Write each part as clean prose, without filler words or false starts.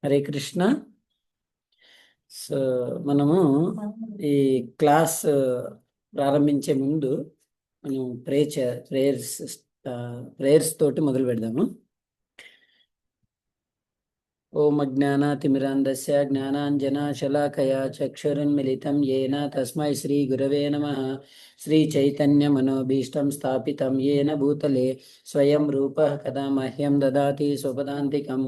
Hare Krishna. So మనము ఈ class ప్రారంభించే ముందు మనం ప్రేయర్స్ తోటి మొదలు పెడదాము. ఓం అజ్ఞానాతిమిరాంధస్య జ్ఞానాంజనశలాకయా చక్షురున్మిలితం येन తస్మై శ్రీ గురవే నమః. శ్రీ చైతన్య మనోభీష్టం స్థాపితం येन భూతలే స్వయం రూపః కదా మహ్యం దదాతి స్వపదాంతికం.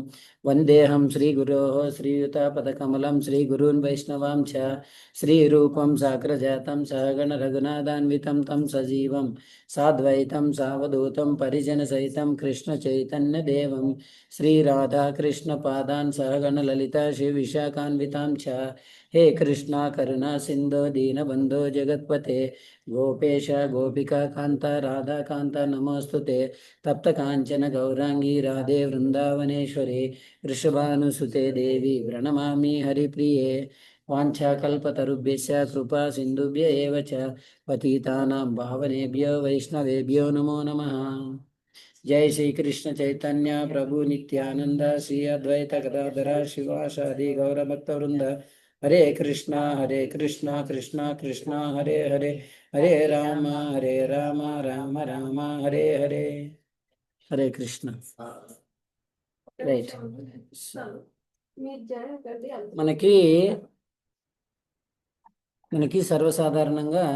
వందేహం శ్రీగురోః శ్రీయుతపదకమలం శ్రీగురూన్ వైష్ణవాం చ శ్రీరూపం సాగ్రజాతం సహగణ రఘునాథాన్వితం తం సజీవం సాద్వైతం సావధూతం పరిజన సహితం కృష్ణ చైతన్య దేవం శ్రీరాధాకృష్ణ పాదాన్ సహగణ లలిత శ్రీ విశాఖాన్వితాం చ. హే కృష్ణ కరుణా సింధో దీనబంధో జగత్పతే గోపేశ గోపికా కాంత రాధాకాంత నమోస్తుతే. తప్త కాంచన గౌరాంగీ రాధే వృందావనేశ్వరి వృషభానుసుతే దేవి ప్రణమామి హరిప్రియే. వాంఛాకల్పతరుభ్యశ్చ కృపా సింధుభ్య ఏవ చ పతితానాం పావనేభ్యో వైష్ణవేభ్యో నమో నమః. జై శ్రీ కృష్ణ చైతన్య ప్రభు నిత్యానంద శ్రీ అద్వైత గదాధర శివాసాది గౌరభక్త వృంద. హరే కృష్ణ కృష్ణ కృష్ణ హరే హరే హరే రామ రామ రామ హరే హరే. హరే కృష్ణ. రైట్. మనకి సర్వసాధారణంగా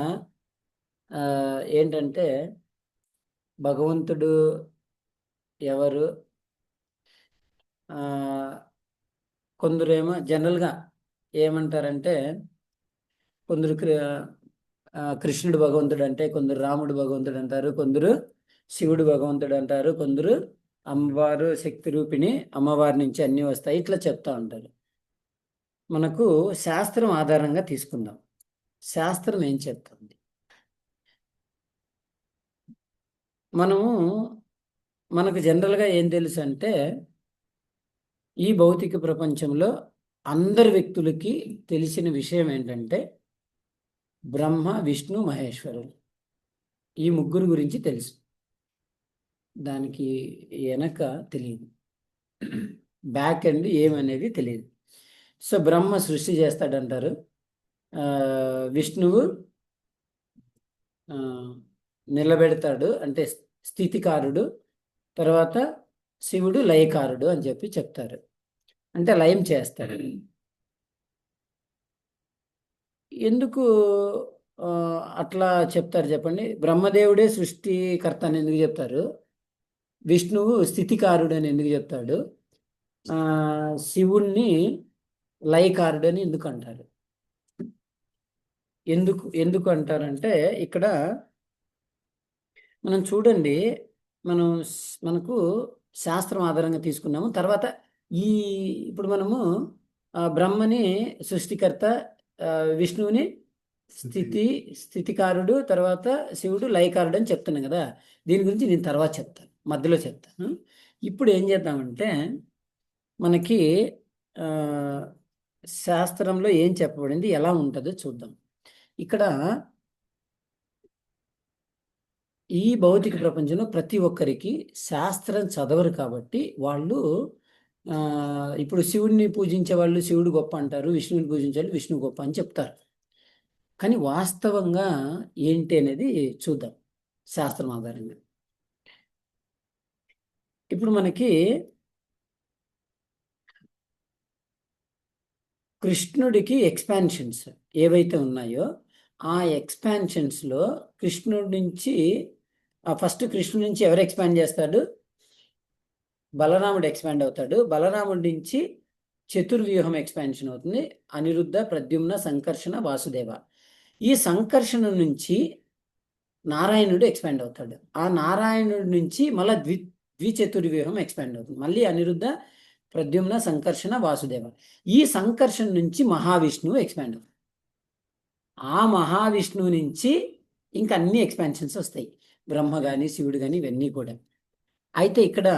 ఏంటంటే భగవంతుడు ఎవరు, కొందరేమో జనరల్గా ఏమంటారంటే కొందరు కృష్ణుడు భగవంతుడు అంటే, కొందరు రాముడు భగవంతుడు అంటారు, కొందరు శివుడు భగవంతుడు అంటారు, కొందరు అమ్మవారు శక్తి రూపిణి, అమ్మవారి నుంచి అన్నీ వస్తాయి, ఇట్లా చెప్తా ఉంటారు. మనకు శాస్త్రం ఆధారంగా తీసుకుందాం. శాస్త్రం ఏం చెప్తుంది? మనకు జనరల్గా ఏం తెలుసు అంటే, ఈ భౌతిక ప్రపంచంలో అందరి వ్యక్తులకి తెలిసిన విషయం ఏంటంటే బ్రహ్మ విష్ణు మహేశ్వరుడు, ఈ ముగ్గురు గురించి తెలుసు. దానికి వెనక తెలియదు, బ్యాక్ ఎండ్ ఏమనేది తెలియదు. సో బ్రహ్మ సృష్టి చేస్తాడంటారు, విష్ణువు నిలబెడతాడు అంటే స్థితికారుడు, తర్వాత శివుడు లయకారుడు అని చెప్పి చెప్తారు, అంటే లయం చేస్తాడు. ఎందుకు అట్లా చెప్తారు చెప్పండి? బ్రహ్మదేవుడే సృష్టికర్త అని ఎందుకు చెప్తారు? విష్ణువు స్థితికారుడు అని ఎందుకు చెప్తాడు? శివుణ్ణి లయకారుడు అని ఎందుకు అంటారు? ఎందుకు అంటారంటే, ఇక్కడ మనం చూడండి, మనకు శాస్త్రం ఆధారంగా తీసుకున్నాము. తర్వాత ఇప్పుడు మనము బ్రహ్మని సృష్టికర్త, విష్ణువుని స్థితికారుడు, తర్వాత శివుడు లయకారుడు అని చెప్తున్నాం కదా. దీని గురించి నేను తర్వాత చెప్తాను, మధ్యలో చెప్తాను. ఇప్పుడు ఏం చేద్దామంటే, మనకి శాస్త్రంలో ఏం చెప్పబడింది, ఎలా ఉంటుందో చూద్దాం. ఇక్కడ ఈ భౌతిక ప్రపంచంలో ప్రతి ఒక్కరికి శాస్త్రం చదవరు కాబట్టి వాళ్ళు ఇప్పుడు శివుడిని పూజించే వాళ్ళు శివుడు గొప్ప అంటారు, విష్ణువుని పూజించే వాళ్ళు విష్ణువు గొప్ప అని చెప్తారు. కానీ వాస్తవంగా ఏంటి అనేది చూద్దాం శాస్త్రం ఆధారంగా. ఇప్పుడు మనకి కృష్ణుడికి ఎక్స్పాన్షన్స్ ఏవైతే ఉన్నాయో ఆ ఎక్స్పాన్షన్స్లో కృష్ణుడి నుంచి ఫస్ట్ కృష్ణుడి నుంచి ఎవరు ఎక్స్పాండ్ చేస్తాడు? బలరాముడు ఎక్స్పాండ్ అవుతాడు. బలరాముడి నుంచి చతుర్వ్యూహం ఎక్స్పాన్షన్ అవుతుంది, అనిరుద్ధ ప్రద్యుమ్న సంకర్షణ వాసుదేవ. ఈ సంకర్షణ నుంచి నారాయణుడు ఎక్స్పాండ్ అవుతాడు. ఆ నారాయణుడి నుంచి మళ్ళీ ద్విచతుర్వ్యూహం ఎక్స్పాండ్ అవుతుంది, మళ్ళీ అనిరుద్ధ ప్రద్యుమ్న సంకర్షణ వాసుదేవ. ఈ సంకర్షణ నుంచి మహావిష్ణువు ఎక్స్పాండ్ అవుతుంది. ఆ మహావిష్ణువు నుంచి ఇంకా అన్ని ఎక్స్పాన్షన్స్ వస్తాయి, బ్రహ్మ కానీ శివుడు కానీ ఇవన్నీ కూడా. అయితే ఇక్కడ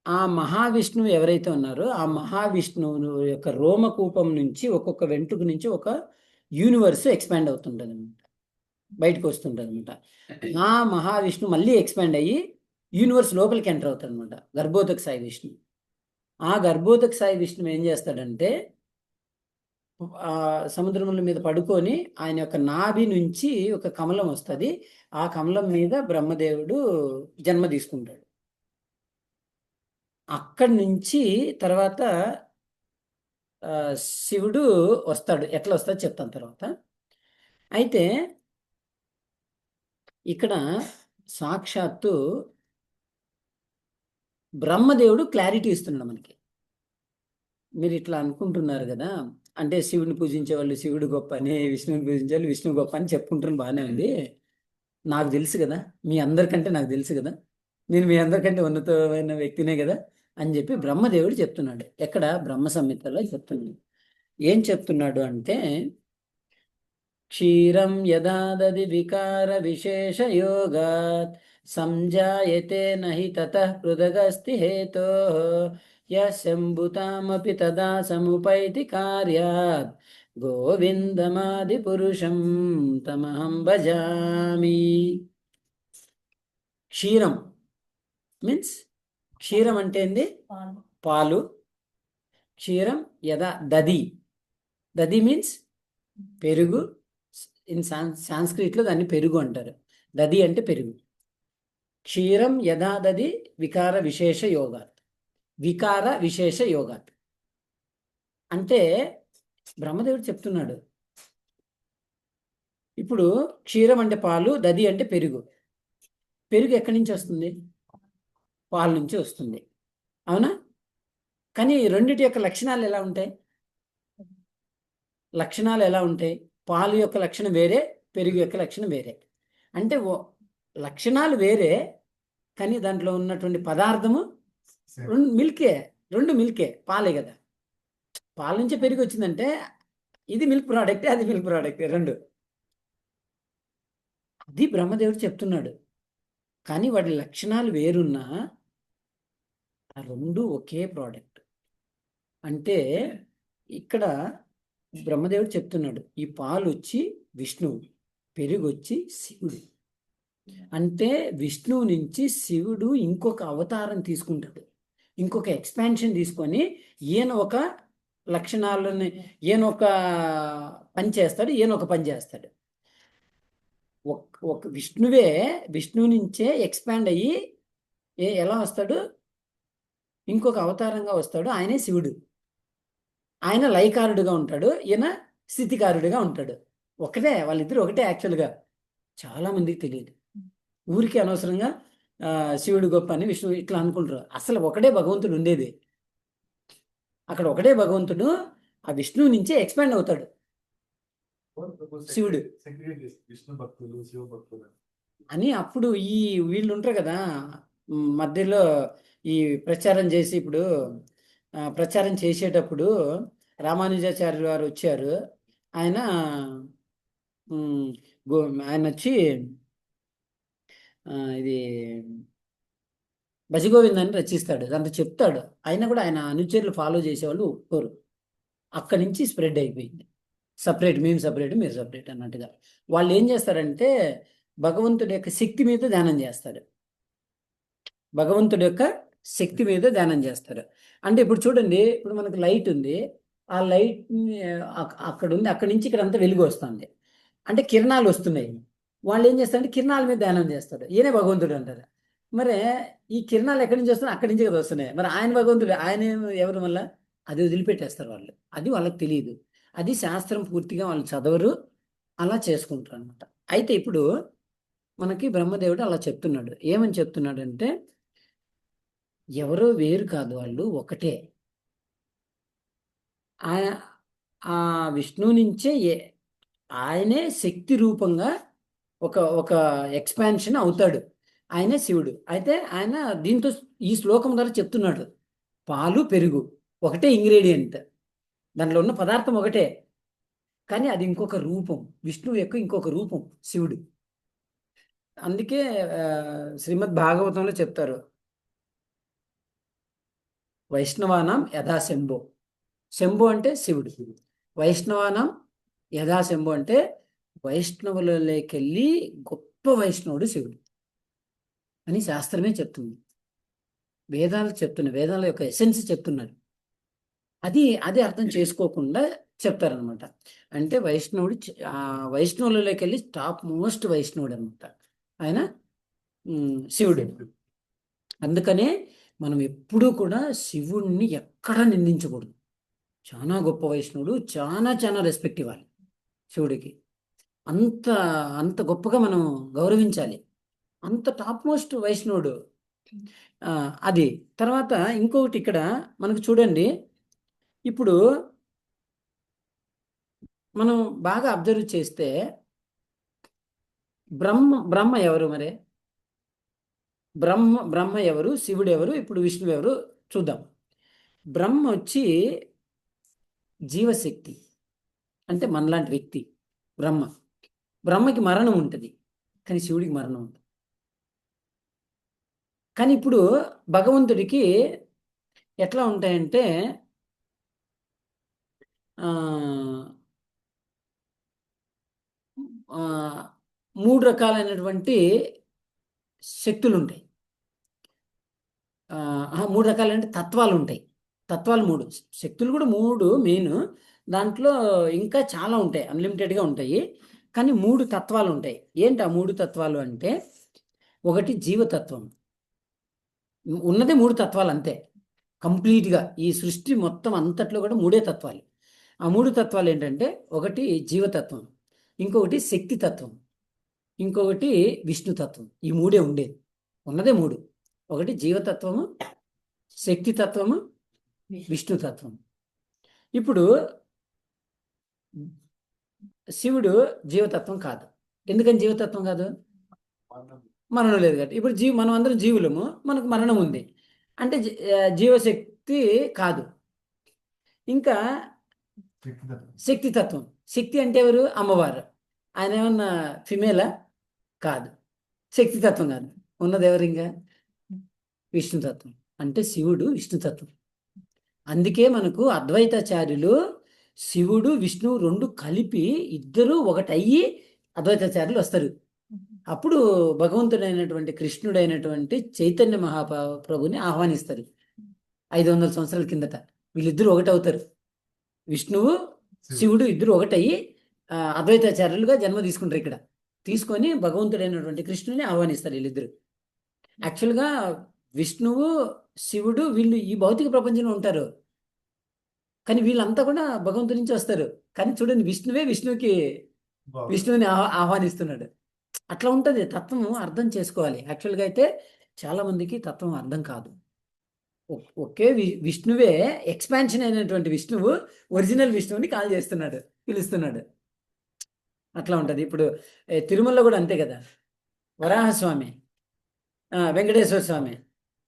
ఆ మహావిష్ణువు ఎవరైతే ఉన్నారో ఆ మహావిష్ణువు యొక్క రోమకూపం నుంచి ఒక్కొక్క వెంట్రుక నుంచి ఒక యూనివర్స్ ఎక్స్పాండ్ అవుతుంటుంది అనమాట, బయటకు వస్తుంటుంది అనమాట. ఆ మహావిష్ణువు మళ్ళీ ఎక్స్పాండ్ అయ్యి యూనివర్స్ లోపలికి ఎంటర్ అవుతాడు అనమాట గర్భోదక సాయి విష్ణు. ఆ గర్భోదక సాయి విష్ణు ఏం చేస్తాడంటే ఆ సముద్రముల మీద పడుకొని ఆయన యొక్క నాభి నుంచి ఒక కమలం వస్తుంది. ఆ కమలం మీద బ్రహ్మదేవుడు జన్మ తీసుకుంటాడు. అక్కడి నుంచి తర్వాత శివుడు వస్తాడు. ఎట్లా వస్తాడు చెప్తాను తర్వాత. అయితే ఇక్కడ సాక్షాత్తు బ్రహ్మదేవుడు క్లారిటీ ఇస్తున్నాడు మనకి. మీరు ఇట్లా అనుకుంటున్నారు కదా, అంటే శివుని పూజించే వాళ్ళు శివుడు గొప్ప అని, విష్ణువుని పూజించే వాళ్ళు విష్ణువు గొప్ప అని చెప్పుకుంటున్న బాగానే ఉంది. నాకు తెలుసు కదా, మీ అందరికంటే నాకు తెలుసు కదా, నేను మీ అందరికంటే ఉన్నతమైన వ్యక్తినే కదా అని చెప్పి బ్రహ్మదేవుడు చెప్తున్నాడు. ఎక్కడ? బ్రహ్మ సంహితలో చెప్తున్నాడు. ఏం చెప్తున్నాడు అంటే, క్షీరం యదా దది వికార విశేష యోగాత్ సంజాయతే నహి తతః పృథగస్తి హేతోః యశంభుతామపి తదా సముపైతి కార్యాత్ గోవిందమాది పురుషం తమహం భజామి. క్షీరం మీన్స్, క్షీరం అంటే ఏంది? పాలు. క్షీరం యదా దది, దది మీన్స్ పెరుగు. ఇన్ సాంస్క్రిట్లో దాన్ని పెరుగు అంటారు. దది అంటే పెరుగు. క్షీరం యథా దది వికార విశేష యోగాత్. వికార విశేష యోగాత్ అంటే బ్రహ్మదేవుడు చెప్తున్నాడు. ఇప్పుడు క్షీరం అంటే పాలు, దది అంటే పెరుగు. పెరుగు ఎక్కడి నుంచి వస్తుంది? పాల నుంచి వస్తుంది, అవునా? కానీ రెండిటి యొక్క లక్షణాలు ఎలా ఉంటాయి? లక్షణాలు ఎలా ఉంటాయి? పాలు యొక్క లక్షణం వేరే, పెరుగు యొక్క లక్షణం వేరే. అంటే లక్షణాలు వేరే, కానీ దాంట్లో ఉన్నటువంటి పదార్థము మిల్కే. రెండు మిల్కే, పాలే కదా. పాల నుంచి పెరిగి వచ్చిందంటే ఇది మిల్క్ ప్రోడక్టే, అది మిల్క్ ప్రోడక్టే, రెండు. అది బ్రహ్మదేవుడు చెప్తున్నాడు. కానీ వాటి లక్షణాలు వేరున్నా ఆ రెండు ఒకే ప్రోడక్ట్. అంటే ఇక్కడ బ్రహ్మదేవుడు చెప్తున్నాడు, ఈ పాలు వచ్చి విష్ణువు, పెరుగు వచ్చి శివుడు. అంటే విష్ణువు నుంచి శివుడు ఇంకొక అవతారం తీసుకుంటాడు, ఇంకొక ఎక్స్పాన్షన్ తీసుకొని ఈయన ఒక లక్షణాలని, ఈయన ఒక పని చేస్తాడు, ఈయన ఒక పని చేస్తాడు. ఒక విష్ణువే విష్ణువు నుంచే ఎక్స్పాండ్ అయ్యి ఎలా వస్తాడు? ఇంకొక అవతారంగా వస్తాడు. ఆయనే శివుడు. ఆయన లయకారుడుగా ఉంటాడు, ఈయన స్థితికారుడిగా ఉంటాడు. ఒకటే, వాళ్ళిద్దరు ఒకటే యాక్చువల్గా. చాలా మందికి తెలియదు. ఊరికి అనవసరంగా శివుడు గొప్ప అని విష్ణువు ఇట్లా అనుకుంటారు. అసలు ఒకటే భగవంతుడు ఉండేది. అక్కడ ఒకటే భగవంతుడు, ఆ విష్ణువు నుంచే ఎక్స్పాండ్ అవుతాడు శివుడు అని. అప్పుడు ఈ వీళ్ళు ఉంటారు కదా మధ్యలో, ఈ ప్రచారం చేసి, ఇప్పుడు ప్రచారం చేసేటప్పుడు రామానుజాచార్యులు వారు వచ్చారు. ఆయన ఆయన వచ్చి ఇది భజగోవిందాన్ని రచిస్తాడు, దాంతో చెప్తాడు. అయినా కూడా ఆయన అనుచరులు ఫాలో చేసేవాళ్ళు ఒప్పుకోరు. అక్కడి నుంచి స్ప్రెడ్ అయిపోయింది. సపరేట్, మేము సపరేట్, మీరు సపరేట్ అన్నట్టుగా. వాళ్ళు ఏం చేస్తారంటే భగవంతుడి యొక్క శక్తి మీద ధ్యానం చేస్తారు. భగవంతుడి యొక్క శక్తి మీద ధ్యానం చేస్తారు. అంటే ఇప్పుడు చూడండి, ఇప్పుడు మనకు లైట్ ఉంది, ఆ లైట్ అక్కడ ఉంది, అక్కడి నుంచి ఇక్కడ అంతా వెలుగు వస్తుంది, అంటే కిరణాలు వస్తున్నాయి. వాళ్ళు ఏం చేస్తారంటే కిరణాల మీద ధ్యానం చేస్తారు. ఈయనే భగవంతుడు అంటారు. మరి ఈ కిరణాలు ఎక్కడి నుంచి వస్తున్నాయి? అక్కడి నుంచి కదా వస్తున్నాయి. మరి ఆయన భగవంతుడు, ఆయన ఎవరి వల్ల? అది వదిలిపెట్టేస్తారు వాళ్ళు. అది వాళ్ళకి తెలియదు. అది శాస్త్రం పూర్తిగా వాళ్ళు చదవరు, అలా చేసుకుంటారు అనమాట. అయితే ఇప్పుడు మనకి బ్రహ్మదేవుడు అలా చెప్తున్నాడు. ఏమని చెప్తున్నాడు అంటే, ఎవరో వేరు కాదు, వాళ్ళు ఒకటే. ఆ విష్ణువు నుంచే ఆయనే శక్తి రూపంగా ఒక ఒక ఎక్స్పాన్షన్ అవుతాడు. ఆయనే శివుడు. అయితే ఆయన దీంతో ఈ శ్లోకం ద్వారా చెప్తున్నాడు, పాలు పెరుగు ఒకటే ఇంగ్రీడియంట్, దాంట్లో ఉన్న పదార్థం ఒకటే, కానీ అది ఇంకొక రూపం, విష్ణువు యొక్క ఇంకొక రూపం శివుడు. అందుకే శ్రీమద్ భాగవతంలో చెప్తారు, వైష్ణవానాం యథా శంభో. శంభో అంటే శివుడు, వైష్ణవానాం యథా శంభో అంటే వైష్ణవులకెళ్ళి గొప్ప వైష్ణవుడు శివుడు. అని శాస్త్రమే చెప్తుంది. వేదాలు చెప్తున్నాయి, వేదాల యొక్క ఎసెన్స్ చెప్తున్నారు. అది అర్థం చేసుకోకుండా చెప్తారనమాట. అంటే వైష్ణవుడు వైష్ణవులలోకి వెళ్ళి టాప్ మోస్ట్ వైష్ణవుడు అనమాట ఆయన, శివుడు. అందుకనే మనం ఎప్పుడూ కూడా శివుణ్ణి ఎక్కడ నిందించకూడదు. చాలా గొప్ప వైష్ణవుడు, చాలా చాలా రెస్పెక్ట్ ఇవ్వాలి శివుడికి. అంత అంత గొప్పగా మనం గౌరవించాలి. అంత టాప్ మోస్ట్ వైష్ణవుడు. అది తర్వాత ఇంకొకటి ఇక్కడ మనకు చూడండి, ఇప్పుడు మనం బాగా అబ్జర్వ్ చేస్తే బ్రహ్మ ఎవరు మరి? బ్రహ్మ ఎవరు, శివుడు ఎవరు, ఇప్పుడు విష్ణువు ఎవరు చూద్దాం. బ్రహ్మ వచ్చి జీవశక్తి, అంటే మనలాంటి వ్యక్తి బ్రహ్మకి మరణం ఉంటుంది, కానీ శివుడికి మరణం ఉంటుంది. కానీ ఇప్పుడు భగవంతుడికి ఎట్లా ఉంటాయంటే మూడు రకాలైనటువంటి శక్తులు ఉంటాయి. మూడు రకాలైన తత్వాలు ఉంటాయి. తత్వాలు మూడు, శక్తులు కూడా మూడు మెయిన్. దాంట్లో ఇంకా చాలా ఉంటాయి, అన్లిమిటెడ్గా ఉంటాయి. కానీ మూడు తత్వాలు ఉంటాయి. ఏంటి ఆ మూడు తత్వాలు అంటే, ఒకటి జీవతత్వం. ఉన్నదే మూడు తత్వాలు అంతే, కంప్లీట్గా ఈ సృష్టి మొత్తం అంతట్లో కూడా మూడే తత్వాలు. ఆ మూడు తత్వాలు ఏంటంటే, ఒకటి జీవతత్వం, ఇంకొకటి శక్తితత్వం, ఇంకొకటి విష్ణుతత్వం. ఈ మూడే ఉండేది, ఉన్నదే మూడు. ఒకటి జీవతత్వము, శక్తితత్వము, విష్ణుతత్వం. ఇప్పుడు శివుడు జీవతత్వం కాదు. ఎందుకని జీవతత్వం కాదు? మరణం లేదు కాబట్టి. ఇప్పుడు మనం అందరం జీవులము, మనకు మరణం ఉంది అంటే జీవశక్తి కాదు. ఇంకా శక్తితత్వం, శక్తి అంటే ఎవరు? అమ్మవారు. ఆయన ఏమన్నా ఫిమేలా? కాదు, శక్తితత్వం కాదు. ఉన్నది ఎవరు? ఇంకా విష్ణుతత్వం. అంటే శివుడు విష్ణుతత్వం. అందుకే మనకు అద్వైతాచార్యులు శివుడు విష్ణువు రెండు కలిపి ఇద్దరు ఒకటయ్యి అద్వైతాచార్యులు వస్తారు. అప్పుడు భగవంతుడైనటువంటి కృష్ణుడైనటువంటి చైతన్య మహాప్రభుని ఆహ్వానిస్తారు 500 సంవత్సరాల కిందట. వీళ్ళిద్దరూ ఒకటవుతారు. విష్ణువు శివుడు ఇద్దరు ఒకటయ్యి అద్వైతాచార్యులుగా జన్మ తీసుకుంటారు. ఇక్కడ తీసుకొని భగవంతుడైనటువంటి కృష్ణుని ఆహ్వానిస్తారు వీళ్ళిద్దరు. యాక్చువల్గా విష్ణువు శివుడు వీళ్ళు ఈ భౌతిక ప్రపంచంలో ఉంటారు, కానీ వీళ్ళంతా కూడా భగవంతుడి నుంచి వస్తారు. కానీ చూడండి, విష్ణువుని ఆహ్వానిస్తున్నాడు. అట్లా ఉంటుంది. తత్వం అర్థం చేసుకోవాలి. యాక్చువల్గా అయితే చాలా మందికి తత్వం అర్థం కాదు. ఒకే విష్ణువే ఎక్స్పాన్షన్ అయినటువంటి విష్ణువు ఒరిజినల్ విష్ణువుని కాల్ చేస్తున్నాడు, పిలుస్తున్నాడు. అట్లా ఉంటుంది. ఇప్పుడు తిరుమలలో కూడా అంతే కదా, వరాహస్వామి, వెంకటేశ్వర స్వామి.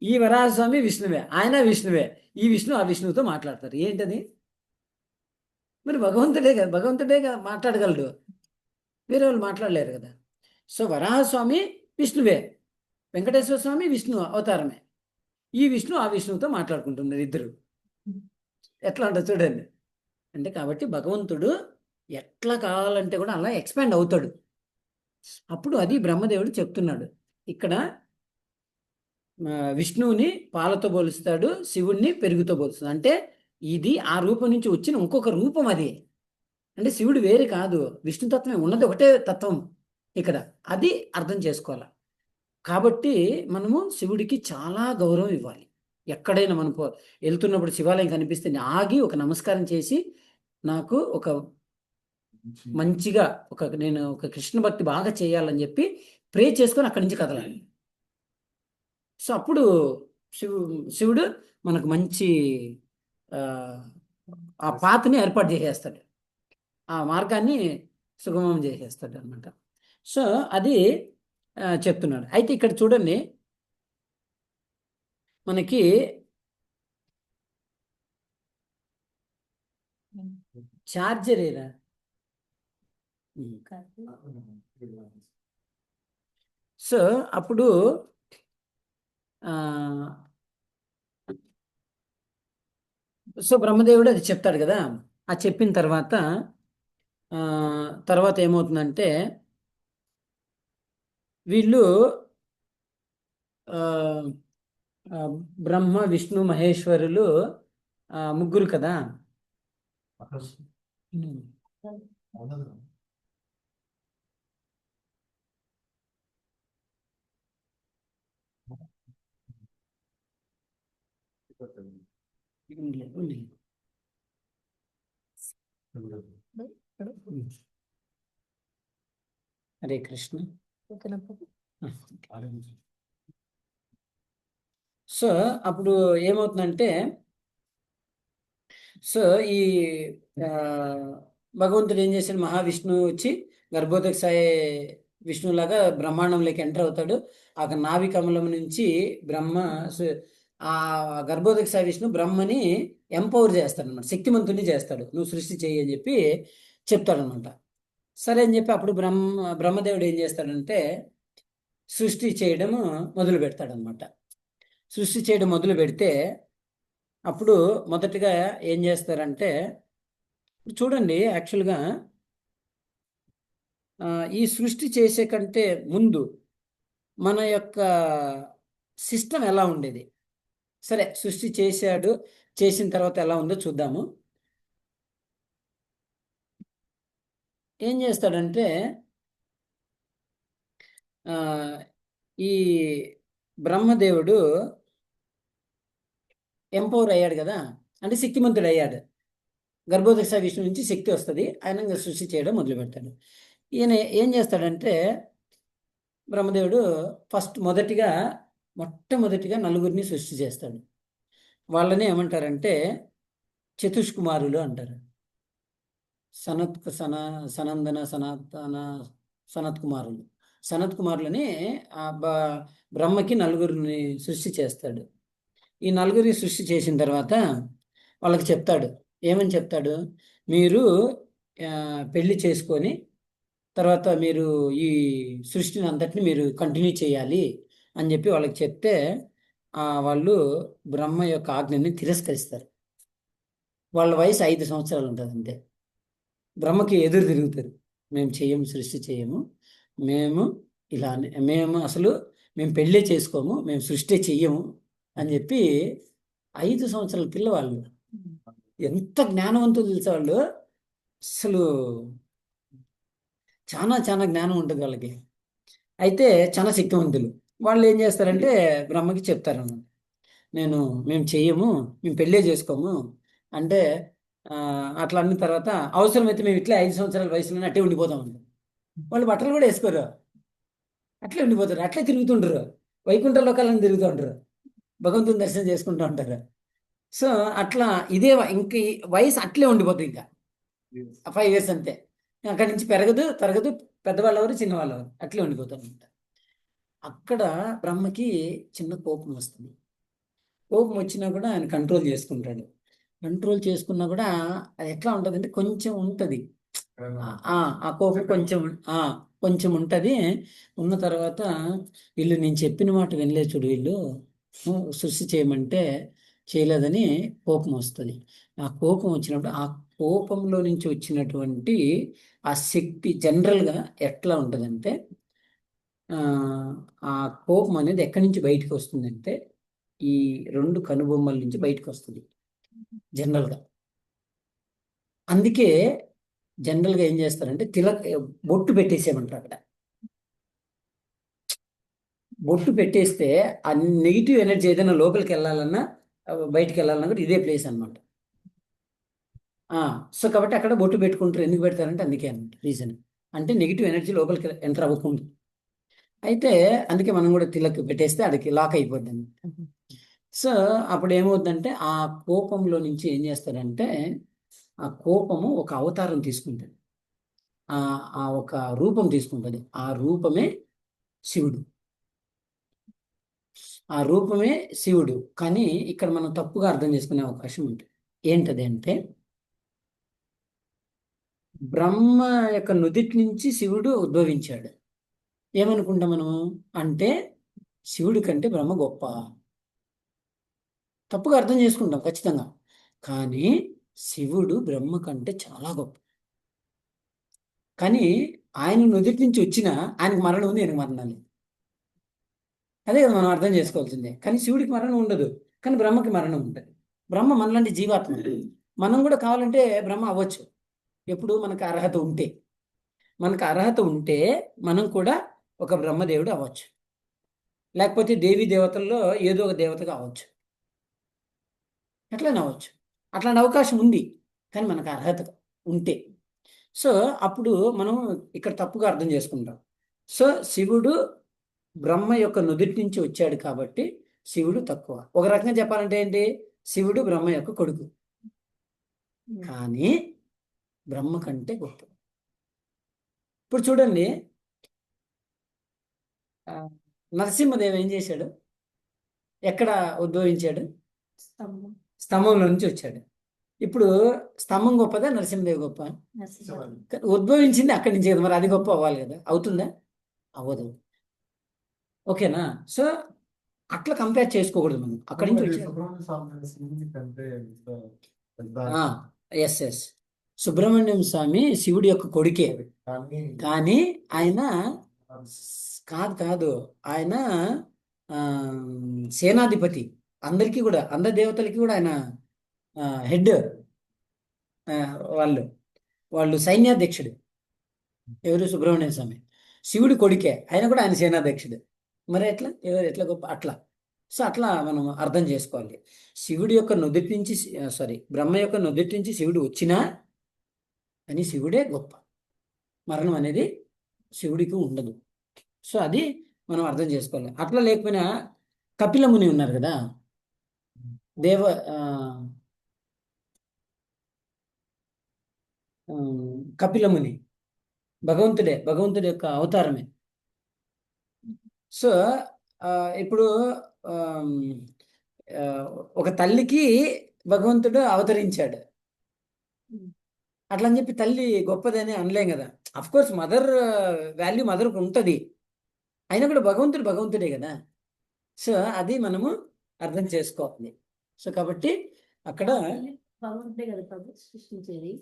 ఈ వరాహస్వామి విష్ణువే, ఆయన విష్ణువే. ఈ విష్ణు ఆ విష్ణువుతో మాట్లాడతారు. ఏంటది మరి? భగవంతుడే కదా మాట్లాడగలడు, వేరే వాళ్ళు మాట్లాడలేరు కదా. సో వరాహస్వామి విష్ణువే, వెంకటేశ్వర స్వామి విష్ణు అవతారమే. ఈ విష్ణు ఆ విష్ణువుతో మాట్లాడుకుంటున్నారు ఇద్దరు. ఎట్లా ఉంటుంది చూడండి. అంటే కాబట్టి భగవంతుడు ఎట్లా కావాలంటే కూడా అలా ఎక్స్పాండ్ అవుతాడు. అప్పుడు అది బ్రహ్మదేవుడు చెప్తున్నాడు. ఇక్కడ విష్ణువుని పాలతో పోలుస్తాడు, శివుణ్ణి పెరుగుతో పోలుస్తాడు. అంటే ఇది ఆ రూపం నుంచి వచ్చిన ఇంకొక రూపం అది. అంటే శివుడు వేరే కాదు, విష్ణుతత్వమే, ఉన్నది ఒకటే తత్వం ఇక్కడ. అది అర్థం చేసుకోవాలి. కాబట్టి మనము శివుడికి చాలా గౌరవం ఇవ్వాలి. ఎక్కడైనా మనం వెళ్తున్నప్పుడు శివాలయం కనిపిస్తే ఆగి ఒక నమస్కారం చేసి, నాకు ఒక మంచిగా నేను ఒక కృష్ణ భక్తి బాగా చేయాలని చెప్పి ప్రే చేసుకొని అక్కడి నుంచి కదలాలి. సో అప్పుడు శివుడు మనకు మంచి ఆ పాత్ని ఏర్పాటు చేసేస్తాడు, ఆ మార్గాన్ని సుగమం చేసేస్తాడు అనమాట. సో అది చెప్తున్నాడు. అయితే ఇక్కడ చూడండి, మనకి చార్జర్ ఏరా. సో అప్పుడు బ్రహ్మదేవుడు అది చెప్తాడు కదా. ఆ చెప్పిన తర్వాత ఏమవుతుందంటే, వీళ్ళు ఆ, ఆ, బ్రహ్మ విష్ణు మహేశ్వరులు ముగ్గురు కదా. ఉమ్. ఉందిలే, ఉందిలే. హరే కృష్ణ. సో అప్పుడు ఏమవుతుందంటే, సో ఈ ఆ, భగవంతుడు ఏం చేశాడు, మహావిష్ణువు వచ్చి గర్భోదక సాయి విష్ణువులాగా బ్రహ్మాండంలోకి ఎంటర్ అవుతాడు. ఆ నాభి కమలం నుంచి బ్రహ్మ ఆ గర్భోదక సాయి విష్ణు బ్రహ్మని ఎంపవర్ చేస్తాడు అనమాట, శక్తిమంతుని చేస్తాడు. నువ్వు సృష్టి చెయ్యి అని చెప్పి చెప్తాడనమాట. సరే అని చెప్పి అప్పుడు బ్రహ్మదేవుడు ఏం చేస్తాడంటే సృష్టి చేయడం మొదలు పెడతాడనమాట. సృష్టి చేయడం మొదలు పెడితే అప్పుడు మొదటిగా ఏం చేస్తారంటే, చూడండి యాక్చువల్గా ఈ సృష్టి చేసే కంటే ముందు మన యొక్క సిస్టమ్ ఎలా ఉండేది. సరే సృష్టి చేశాడు, చేసిన తర్వాత ఎలా ఉందో చూద్దాము. ఏం చేస్తాడంటే ఆ, ఈ బ్రహ్మదేవుడు ఎంపవర్ అయ్యాడు కదా, అంటే శక్తిమంతుడు అయ్యాడు. గర్భోదక్ష విష్ణు నుంచి శక్తి వస్తుంది, ఆయన ఇంకా సృష్టి చేయడం మొదలు పెడతాడు. ఈయన ఏం చేస్తాడంటే బ్రహ్మదేవుడు మొట్టమొదటిగా నలుగురిని సృష్టి చేస్తాడు. వాళ్ళని ఏమంటారంటే చతుష్కుమారులు అంటారు. సనత్ సన సనందన సనాతన సనత్ కుమారులు. సనత్ కుమారులని ఆ బ్రహ్మకి నలుగురిని సృష్టి చేస్తాడు. ఈ నలుగురిని సృష్టి చేసిన తర్వాత వాళ్ళకి చెప్తాడు. ఏమని చెప్తాడు, మీరు ఆ, పెళ్లి చేసుకొని తర్వాత మీరు ఈ సృష్టిని అంతటిని మీరు కంటిన్యూ చేయాలి అని చెప్పి వాళ్ళకి చెప్తే వాళ్ళు బ్రహ్మ యొక్క ఆజ్ఞని తిరస్కరిస్తారు. వాళ్ళ వయసు 5 సంవత్సరాలు ఉంటుంది అంతే. బ్రహ్మకి ఎదురు తిరుగుతారు. మేము చేయము, సృష్టి చేయము, మేము మేము పెళ్ళే చేసుకోము, మేము సృష్టి చెయ్యము అని చెప్పి 5 సంవత్సరాల పిల్లవాళ్ళు ఎంత జ్ఞానవంతులు తెలుసా వాళ్ళు. అసలు చాలా చాలా జ్ఞానం ఉంటుంది వాళ్ళకి. అయితే చాలా శక్తివంతులు. వాళ్ళు ఏం చేస్తారంటే బ్రహ్మకి చెప్తారన్నమాట, నేను మేము చెయ్యము, మేము పెళ్ళే చేసుకోము అంటే ఆ, అట్లా అన్న తర్వాత అవసరమైతే మేము ఇట్లా 5 సంవత్సరాల వయసులోనే అట్టే ఉండిపోతామండి. వాళ్ళు బట్టలు కూడా వేసుకోరు, అట్లే ఉండిపోతారు, అట్లే తిరుగుతుంటారు, వైకుంఠ లోకాలను తిరుగుతూ ఉంటారు, భగవంతుని దర్శనం చేసుకుంటూ ఉంటారు. సో అట్లా ఇంక ఈ వయసు అట్లే ఉండిపోతుంది ఇంకా 5 ఇయర్స్ అంతే. అక్కడి నుంచి పెరగదు తరగదు, పెద్దవాళ్ళు ఎవరు చిన్నవాళ్ళు ఎవరు అట్లే ఉండిపోతారు అనమాట. అక్కడ బ్రహ్మకి చిన్న కోపం వస్తుంది. కోపం వచ్చినా కూడా ఆయన కంట్రోల్ చేసుకుంటాడు. కంట్రోల్ చేసుకున్నా కూడా అది ఎట్లా ఉంటుంది అంటే కొంచెం ఉంటుంది. ఆ ఆ కోపం ఆ కొంచెం ఉంటది. ఉన్న తర్వాత వీళ్ళు నేను చెప్పిన మాట వినలేదు చూడు, వీళ్ళు సృష్టి చేయమంటే చేయలేదని కోపం వస్తుంది. ఆ కోపం వచ్చినప్పుడు ఆ కోపంలో నుంచి వచ్చినటువంటి ఆ శక్తి జనరల్గా ఎట్లా ఉంటుందంటే ఆ ఆ కోపం అనేది ఎక్కడి నుంచి బయటకు వస్తుందంటే ఈ 2 కనుబొమ్మల నుంచి బయటకు వస్తుంది జనరల్గా. అందుకే జనరల్గా ఏం చేస్తారంటే బొట్టు పెట్టేసేయమంటారు అక్కడ. బొట్టు పెట్టేస్తే ఆ నెగిటివ్ ఎనర్జీ ఏదైనా లోపలికి వెళ్ళాలన్నా బయటికి వెళ్ళాలన్నా కూడా ఇదే ప్లేస్ అనమాట. సో కాబట్టి అక్కడ బొట్టు పెట్టుకుంటారు. ఎందుకు పెడతారంటే అందుకే అనమాట రీజన్. అంటే నెగిటివ్ ఎనర్జీ లోపలికి ఎంటర్ అవ్వకుండా. అయితే అందుకే మనం కూడా తిలక్ పెట్టేస్తే అడికి లాక్ అయిపోద్ది అనమాట. సో అప్పుడు ఏమవుతుందంటే ఆ కోపంలో నుంచి ఏం చేస్తారంటే ఆ కోపము ఒక అవతారం తీసుకుంటుంది. ఆ ఆ ఒక రూపం తీసుకుంటుంది. ఆ రూపమే శివుడు. ఆ రూపమే శివుడు. కానీ ఇక్కడ మనం తప్పుగా అర్థం చేసుకునే అవకాశం ఉంటుంది. ఏంటది అంటే బ్రహ్మ యొక్క నుదిటి నుంచి శివుడు ఉద్భవించాడు. ఏమనుకుంటాం మనము అంటే శివుడి కంటే బ్రహ్మ గొప్ప. తప్పుగా అర్థం చేసుకుంటాం ఖచ్చితంగా. కానీ శివుడు బ్రహ్మ కంటే చాలా గొప్ప. కానీ ఆయన నుదిటి నుంచి వచ్చిన ఆయనకు మరణం ఉంది, ఈయనకు మరణం లేదు. అదే కదా మనం అర్థం చేసుకోవాల్సిందే. కానీ శివుడికి మరణం ఉండదు, కానీ బ్రహ్మకి మరణం ఉంటుంది. బ్రహ్మ మనలాంటి జీవాత్మ, మనం కూడా కావాలంటే బ్రహ్మ అవ్వచ్చు. ఎప్పుడు మనకు అర్హత ఉంటే, మనకు అర్హత ఉంటే మనం కూడా ఒక బ్రహ్మదేవుడు అవ్వచ్చు, లేకపోతే దేవీ దేవతల్లో ఏదో ఒక దేవత కావచ్చు, ఎట్లయినా అవ్వచ్చు. అట్లాంటి అవకాశం ఉంది, కానీ మనకు అర్హత ఉంటే. సో అప్పుడు మనం ఇక్కడ తప్పుగా అర్థం చేసుకుంటాం. సో శివుడు బ్రహ్మ యొక్క నుదిటి నుంచి వచ్చాడు కాబట్టి శివుడు తక్కువ. ఒక రకంగా చెప్పాలంటే ఏంటి, శివుడు బ్రహ్మ యొక్క కొడుకు, కానీ బ్రహ్మ కంటే గొప్ప. ఇప్పుడు చూడండి, ఆ, నరసింహదేవ్ ఏం చేశాడు, ఎక్కడ ఉద్భవించాడు? స్తంభం. స్తంభంలో నుంచి వచ్చాడు. ఇప్పుడు స్తంభం గొప్పదా, నరసింహదేవ్ గొప్ప? నరసింహ. ఉద్భవించింది అక్కడి నుంచి కదా, మరి అది గొప్ప అవ్వాలి కదా, అవుతుందా? అవ్వదు. ఓకేనా? సో అట్లా కంపేర్ చేసుకోకూడదు మనం, అక్కడి నుంచి వచ్చాడు. సుబ్రహ్మణ్య స్వామి శివుని కంటే పెద్ద ఎస్ ఎస్, సుబ్రహ్మణ్యం స్వామి శివుడి యొక్క కొడుకే, కానీ కానీ ఆయన కాదు కాదు, ఆయన ఆ, సేనాధిపతి, అందరికీ కూడా, అందరి దేవతలకి కూడా ఆయన హెడ్, వాళ్ళు వాళ్ళు సైన్యాధ్యక్షుడు. ఎవరు? సుబ్రహ్మణ్య స్వామి. శివుడి కొడుకే, ఆయన కూడా ఆయన సేనాధ్యక్షుడు. మరి ఎట్లా, ఎవరు ఎట్లా గొప్ప అట్లా. సో అట్లా మనం అర్థం చేసుకోవాలి. శివుడి యొక్క నుదిటి నుంచి, సారీ, బ్రహ్మ యొక్క నుదిటి నుంచి శివుడు వచ్చినా కానీ శివుడే గొప్ప. మరణం అనేది శివుడికి ఉండదు. సో అది మనం అర్థం చేసుకోవాలి. అట్లా లేకపోయినా కపిల ముని ఉన్నారు కదా, దేవ ఆ, ఆ, కపిల ముని భగవంతుడే, భగవంతుడి యొక్క అవతారమే. సో ఆ, ఇప్పుడు ఆమ్, ఆ, ఒక తల్లికి భగవంతుడు అవతరించాడు, అట్లా అని చెప్పి తల్లి గొప్పదని అనలేం కదా. అఫ్ కోర్స్ మదర్ వాల్యూ మదర్కి ఉంటుంది, అయినా కూడా భగవంతుడు భగవంతుడే కదా. సో అది మనము అర్థం చేసుకోవాలి. సో కాబట్టి అక్కడ భగవంతుడే కదా ప్రభు సృష్టించేది.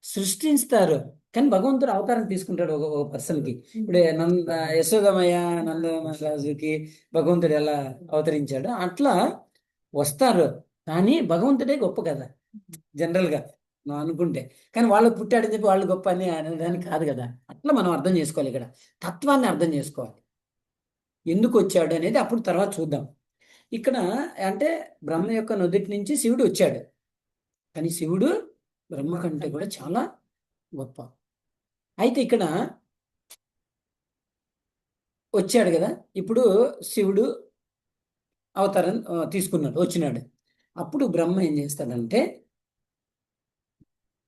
సృష్టిస్తారు, కానీ భగవంతుడు అవతారం తీసుకుంటాడు ఒక పర్సన్కి. ఇప్పుడు యశోదమయ్య నందరాజుకి భగవంతుడు ఎలా అవతరించాడో అట్లా వస్తారు, కానీ భగవంతుడే గొప్ప కదా జనరల్గా మనం అనుకుంటే. కానీ వాళ్ళు పుట్టాడని చెప్పి వాళ్ళు గొప్ప అని అనేదానికి కాదు కదా. అట్లా మనం అర్థం చేసుకోవాలి, ఇక్కడ తత్వాన్ని అర్థం చేసుకోవాలి, ఎందుకు వచ్చాడు అనేది అప్పుడు తర్వాత చూద్దాం. ఇక్కడ అంటే బ్రహ్మ యొక్క నుదిటి నుంచి శివుడు వచ్చాడు, కానీ శివుడు బ్రహ్మ కంటే కూడా చాలా గొప్ప. అయితే ఇక్కడ వచ్చాడు కదా, ఇప్పుడు శివుడు అవతారం తీసుకున్నాడు, వచ్చినాడు. అప్పుడు బ్రహ్మ ఏం చేస్తాడంటే,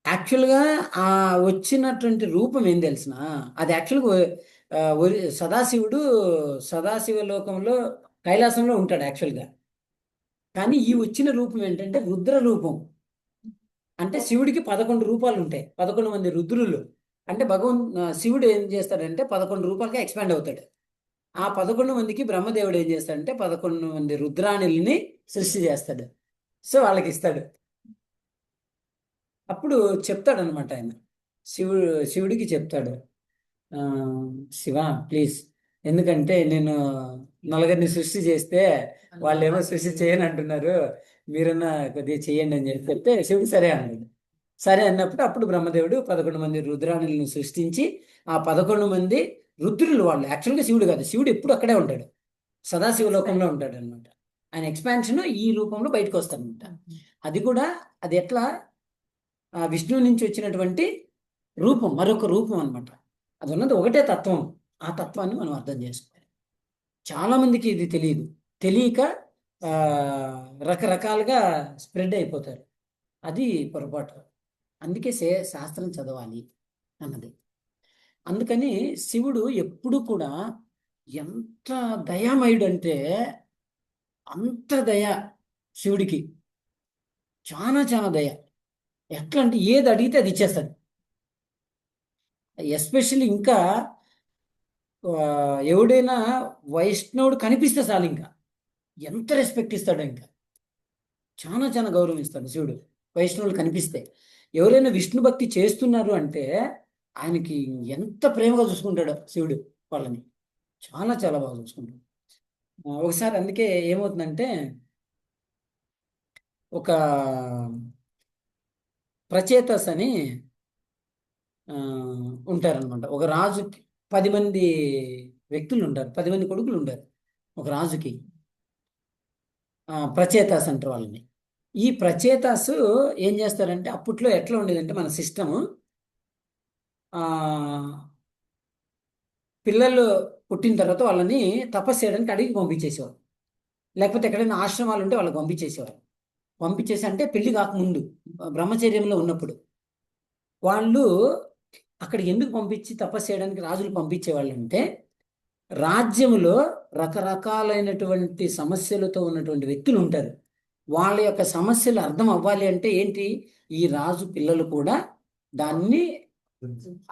యాక్చువల్గా ఆ వచ్చినటువంటి రూపం ఏం తెలిసిన, అది యాక్చువల్గా సదాశివుడు సదాశివ లోకంలో కైలాసంలో ఉంటాడు యాక్చువల్గా. కానీ ఈ వచ్చిన రూపం ఏంటంటే రుద్ర రూపం. అంటే శివుడికి 11 రూపాలు ఉంటాయి, 11 మంది రుద్రులు. అంటే శివుడు ఏం చేస్తాడంటే 11 రూపాయలుగా ఎక్స్పాండ్ అవుతాడు. ఆ 11 మందికి బ్రహ్మదేవుడు ఏం చేస్తాడంటే 11 మంది రుద్రాణుల్ని సృష్టి చేస్తాడు. సో వాళ్ళకి ఇస్తాడు. అప్పుడు చెప్తాడు అనమాట ఆయన, శివుడికి చెప్తాడు, "ఆ, శివ ప్లీజ్, ఎందుకంటే నేను నలుగురిని సృష్టి చేస్తే వాళ్ళు ఏమో సృష్టి చేయని అంటున్నారు, మీరన్నా కొద్దిగా చేయండి అని చెప్పి చెప్తే శివుడు సరే అన్నాడు. సరే అన్నప్పుడు అప్పుడు బ్రహ్మదేవుడు 11 మంది రుద్రాణులను సృష్టించి, ఆ 11 మంది రుద్రులు, వాళ్ళు యాక్చువల్గా శివుడు కాదు, శివుడు ఎప్పుడు అక్కడే ఉంటాడు, సదాశివ లోకంలో ఉంటాడు అనమాట. ఆయన ఎక్స్పాన్షన్ ఈ రూపంలో బయటకు వస్తాడనమాట. అది కూడా అది ఎట్లా, ఆ విష్ణువు నుంచి వచ్చినటువంటి రూపం, మరొక రూపం అనమాట. అది ఉన్నది ఒకటే తత్వం. ఆ తత్వాన్ని మనం అర్థం చేసుకోవాలి. చాలా మందికి ఇది తెలియదు, తెలియక ఆ, రకరకాలుగా స్ప్రెడ్ అయిపోతారు. అది పొరపాటు. అందుకే శాస్త్రం చదవాలి అన్నది. అందుకని శివుడు ఎప్పుడు కూడా ఎంత దయామయుడు అంటే, అంత దయ శివుడికి, చాలా చాలా దయ. ఎట్లా అంటే ఏది అడిగితే అది ఇచ్చేస్తాడు. ఎస్పెషల్లీ ఇంకా ఎవడైనా వైష్ణవుడు కనిపిస్తే చాలు, ఇంకా ఎంత రెస్పెక్ట్ ఇస్తాడో, ఇంకా చాలా చాలా గౌరవిస్తాడు శివుడు వైష్ణవులు కనిపిస్తే. ఎవరైనా విష్ణు భక్తి చేస్తున్నారు అంటే ఆయనకి ఎంత ప్రేమగా చూసుకుంటాడో శివుడు వాళ్ళని, చాలా చాలా బాగా చూసుకుంటాడు. ఒకసారి అందుకే ఏమవుతుందంటే ఒక ప్రచేతస్ అని ఉంటారనమాట. ఒక రాజుకి 10 మంది వ్యక్తులు ఉంటారు, 10 మంది కొడుకులు ఉంటారు ఒక రాజుకి. ప్రచేతాస్ అంటారు వాళ్ళని. ఈ ప్రచేతాస్ ఏం చేస్తారంటే అప్పట్లో ఎట్లా ఉండేదంటే మన సిస్టము, పిల్లలు పుట్టిన తర్వాత వాళ్ళని తపస్సు చేయడానికి అడవికి పంపించేసేవారు, లేకపోతే ఎక్కడైనా ఆశ్రమాలు ఉంటే వాళ్ళకి పంపించేసేవారు. పంపించేసి అంటే పెళ్లి కాకముందు బ్రహ్మచర్యంలో ఉన్నప్పుడు వాళ్ళు అక్కడికి ఎందుకు పంపించి తపస్సు చేయడానికి రాజులు పంపించేవాళ్ళు అంటే, రాజ్యములో రకరకాలైనటువంటి సమస్యలతో ఉన్నటువంటి వ్యక్తులు ఉంటారు. వాళ్ళ యొక్క సమస్యలు అర్థం అవ్వాలి అంటే ఏంటి, ఈ రాజు పిల్లలు కూడా దాన్ని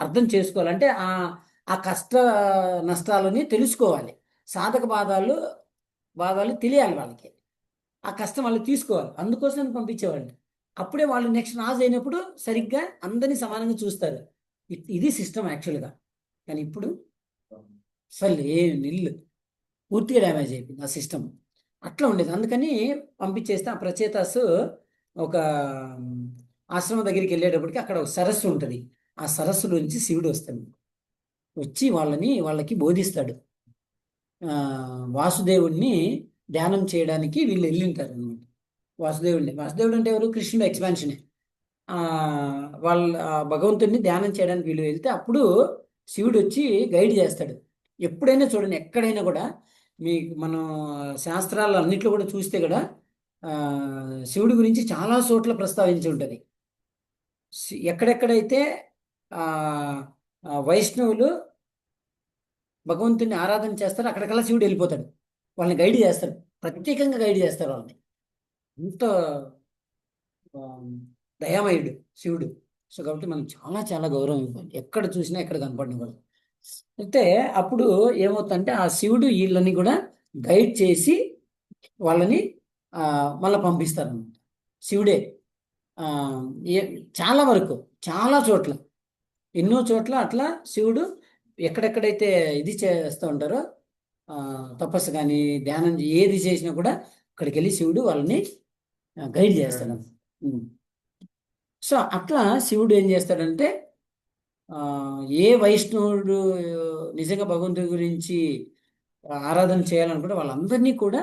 అర్థం చేసుకోవాలంటే ఆ ఆ కష్ట నష్టాలని తెలుసుకోవాలి, సాధక బాధాలు తెలియాలి వాళ్ళకి, ఆ కష్టం వాళ్ళు తీసుకోవాలి, అందుకోసం పంపించేవాళ్ళు. అప్పుడే వాళ్ళు నెక్స్ట్ రాజు అయినప్పుడు సరిగ్గా అందరినీ సమానంగా చూస్తారు. ఇది సిస్టమ్ యాక్చువల్గా. కానీ ఇప్పుడు అసలు నిల్లు పూర్తిగా డ్యామేజ్ అయిపోయింది ఆ సిస్టమ్. అట్లా ఉండేది. అందుకని పంపించేస్తే ఆ ప్రచేతాస్ ఒక ఆశ్రమం దగ్గరికి వెళ్ళేటప్పటికి అక్కడ ఒక సరస్సు ఉంటుంది. ఆ సరస్సులోంచి శివుడు వస్తాడు, వచ్చి వాళ్ళకి బోధిస్తాడు. వాసుదేవుణ్ణి ధ్యానం చేయడానికి వీళ్ళు వెళ్ళింటారు అనమాట. వాసుదేవుడు అంటే ఎవరు? కృష్ణుడు ఎక్స్పాన్షనే. భగవంతుడిని ధ్యానం చేయడానికి వీళ్ళు వెళ్తే అప్పుడు శివుడు వచ్చి గైడ్ చేస్తాడు. ఎప్పుడైనా చూడండి, ఎక్కడైనా కూడా మనం శాస్త్రాలు అన్నిట్లో కూడా చూస్తే కూడా శివుడి గురించి చాలా చోట్ల ప్రస్తావించి ఉంటుంది. ఎక్కడెక్కడైతే వైష్ణవులు భగవంతుని ఆరాధన చేస్తారు అక్కడికల్లా శివుడు వెళ్ళిపోతాడు, వాళ్ళని గైడ్ చేస్తాడు, ప్రత్యేకంగా గైడ్ చేస్తారు వాళ్ళని. అంత దయామయుడు శివుడు. సో కాబట్టి మనం చాలా చాలా గౌరవం ఇవ్వాలి, ఎక్కడ చూసినా ఎక్కడ కనపడిన కూడా. అయితే అప్పుడు ఏమవుతుందంటే ఆ శివుడు వీళ్ళని కూడా గైడ్ చేసి వాళ్ళని మళ్ళీ పంపిస్తారన్నమాట. శివుడే చాలా వరకు చాలా చోట్ల, ఎన్నో చోట్ల అట్లా శివుడు ఎక్కడెక్కడైతే ఇది చేస్తూ ఉంటారో తపస్సు కానీ ధ్యానం ఏది చేసినా కూడా అక్కడికి వెళ్ళి శివుడు వాళ్ళని గైడ్ చేస్తాడు. సో అట్లా శివుడు ఏం చేస్తాడంటే ఏ వైష్ణవుడు నిజంగా భగవంతుడి గురించి ఆరాధన చేయాలనుకుంటే వాళ్ళందరినీ కూడా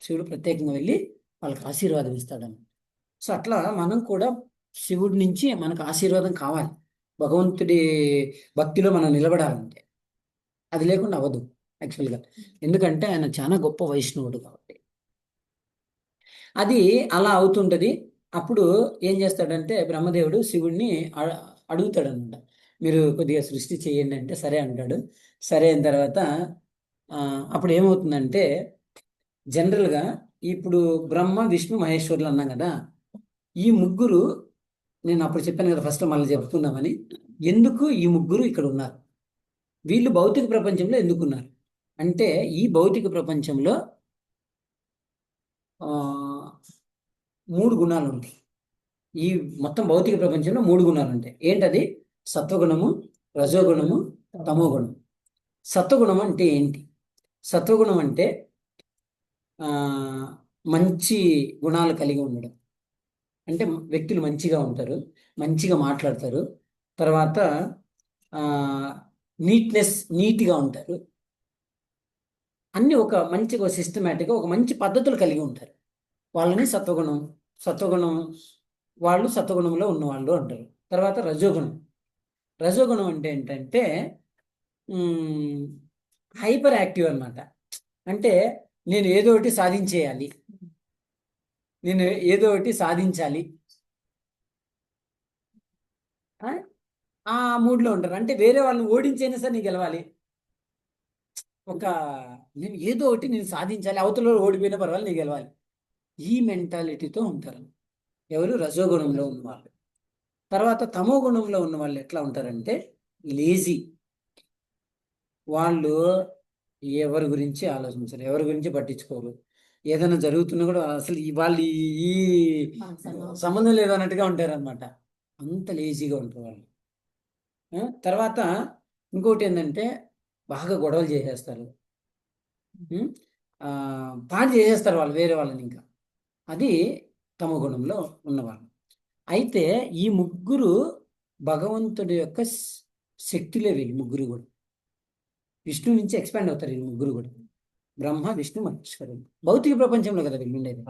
శివుడు ప్రత్యేకంగా వెళ్ళి వాళ్ళకి ఆశీర్వాదం ఇస్తాడని. సో అట్లా మనం కూడా శివుడి నుంచి మనకు ఆశీర్వాదం కావాలి, భగవంతుడి భక్తిలో మనం నిలబడాలంటే. అది లేకుండా అవ్వదు యాక్చువల్గా, ఎందుకంటే ఆయన చాలా గొప్ప వైష్ణవుడు కాబట్టి. అది అలా అవుతుంటుంది. అప్పుడు ఏం చేస్తాడంటే బ్రహ్మదేవుడు శివుడిని అడుగుతాడనమాట, మీరు కొద్దిగా సృష్టి చేయండి అంటే సరే అంటాడు. సరే అయిన తర్వాత అప్పుడు ఏమవుతుందంటే జనరల్గా ఇప్పుడు బ్రహ్మ విష్ణు మహేశ్వరులు అన్నాం కదా, ఈ ముగ్గురు నేను అప్పుడు చెప్పాను కదా ఫస్ట్ మళ్ళీ చెప్పుకుందామని, ఎందుకు ఈ ముగ్గురు ఇక్కడ ఉన్నారు, వీళ్ళు భౌతిక ప్రపంచంలో ఎందుకున్నారు అంటే, ఈ భౌతిక ప్రపంచంలో 3 గుణాలు ఉంటాయి. ఈ మొత్తం భౌతిక ప్రపంచంలో 3 గుణాలు ఉంటాయి. ఏంటది? సత్వగుణము, రజోగుణము, తమోగుణం. సత్వగుణం అంటే ఏంటి? సత్వగుణం అంటే మంచి గుణాలు కలిగి ఉండడం, అంటే వ్యక్తులు మంచిగా ఉంటారు, మంచిగా మాట్లాడతారు, తర్వాత నీట్గా ఉంటారు, అన్నీ ఒక మంచిగా సిస్టమేటిక్గా ఒక మంచి పద్ధతులు కలిగి ఉంటారు. వాళ్ళని సత్వగుణం వాళ్ళు సత్వగుణంలో ఉన్నవాళ్ళు అంటారు. తర్వాత రజోగుణం అంటే ఏంటంటే హైపర్ యాక్టివ్ అన్నమాట. అంటే నేను ఏదో ఒకటి సాధించాలి ఆ మూడ్లో ఉంటారు. అంటే వేరే వాళ్ళని ఓడించైనా సరే నీకు గెలవాలి, నేను ఏదో ఒకటి నేను సాధించాలి, అవతల ఓడిపోయినా పర్వాలేదు నీకు గెలవాలి, ఈ మెంటాలిటీతో ఉంటారు ఎవరు? రజోగుణంలో ఉన్నవాళ్ళు. తర్వాత తమో గుణంలో ఉన్న వాళ్ళు ఎట్లా ఉంటారంటే లేజీ. వాళ్ళు ఎవరి గురించి ఆలోచించరు, ఎవరి గురించి పట్టించుకోరు, ఏదైనా జరుగుతున్నా కూడా అసలు వాళ్ళు ఈ సంబంధం లేదన్నట్టుగా ఉంటారనమాట. అంత లేజీగా ఉంటారు వాళ్ళు. తర్వాత ఇంకోటి ఏంటంటే బాగా గొడవలు చేసేస్తారు. పాడు చేసేస్తారు వాళ్ళు వేరే వాళ్ళని ఇంకా. అది తమ గుణంలో ఉన్నవాళ్ళు. అయితే ఈ ముగ్గురు భగవంతుడి యొక్క శక్తులే, వీళ్ళు ముగ్గురు కూడా విష్ణు నుంచి ఎక్స్పాండ్ అవుతారు. వీళ్ళు ముగ్గురు కూడా బ్రహ్మ విష్ణు మహేశ్వరుడు. భౌతిక ప్రపంచంలో కదా వీళ్ళు ఉండేది.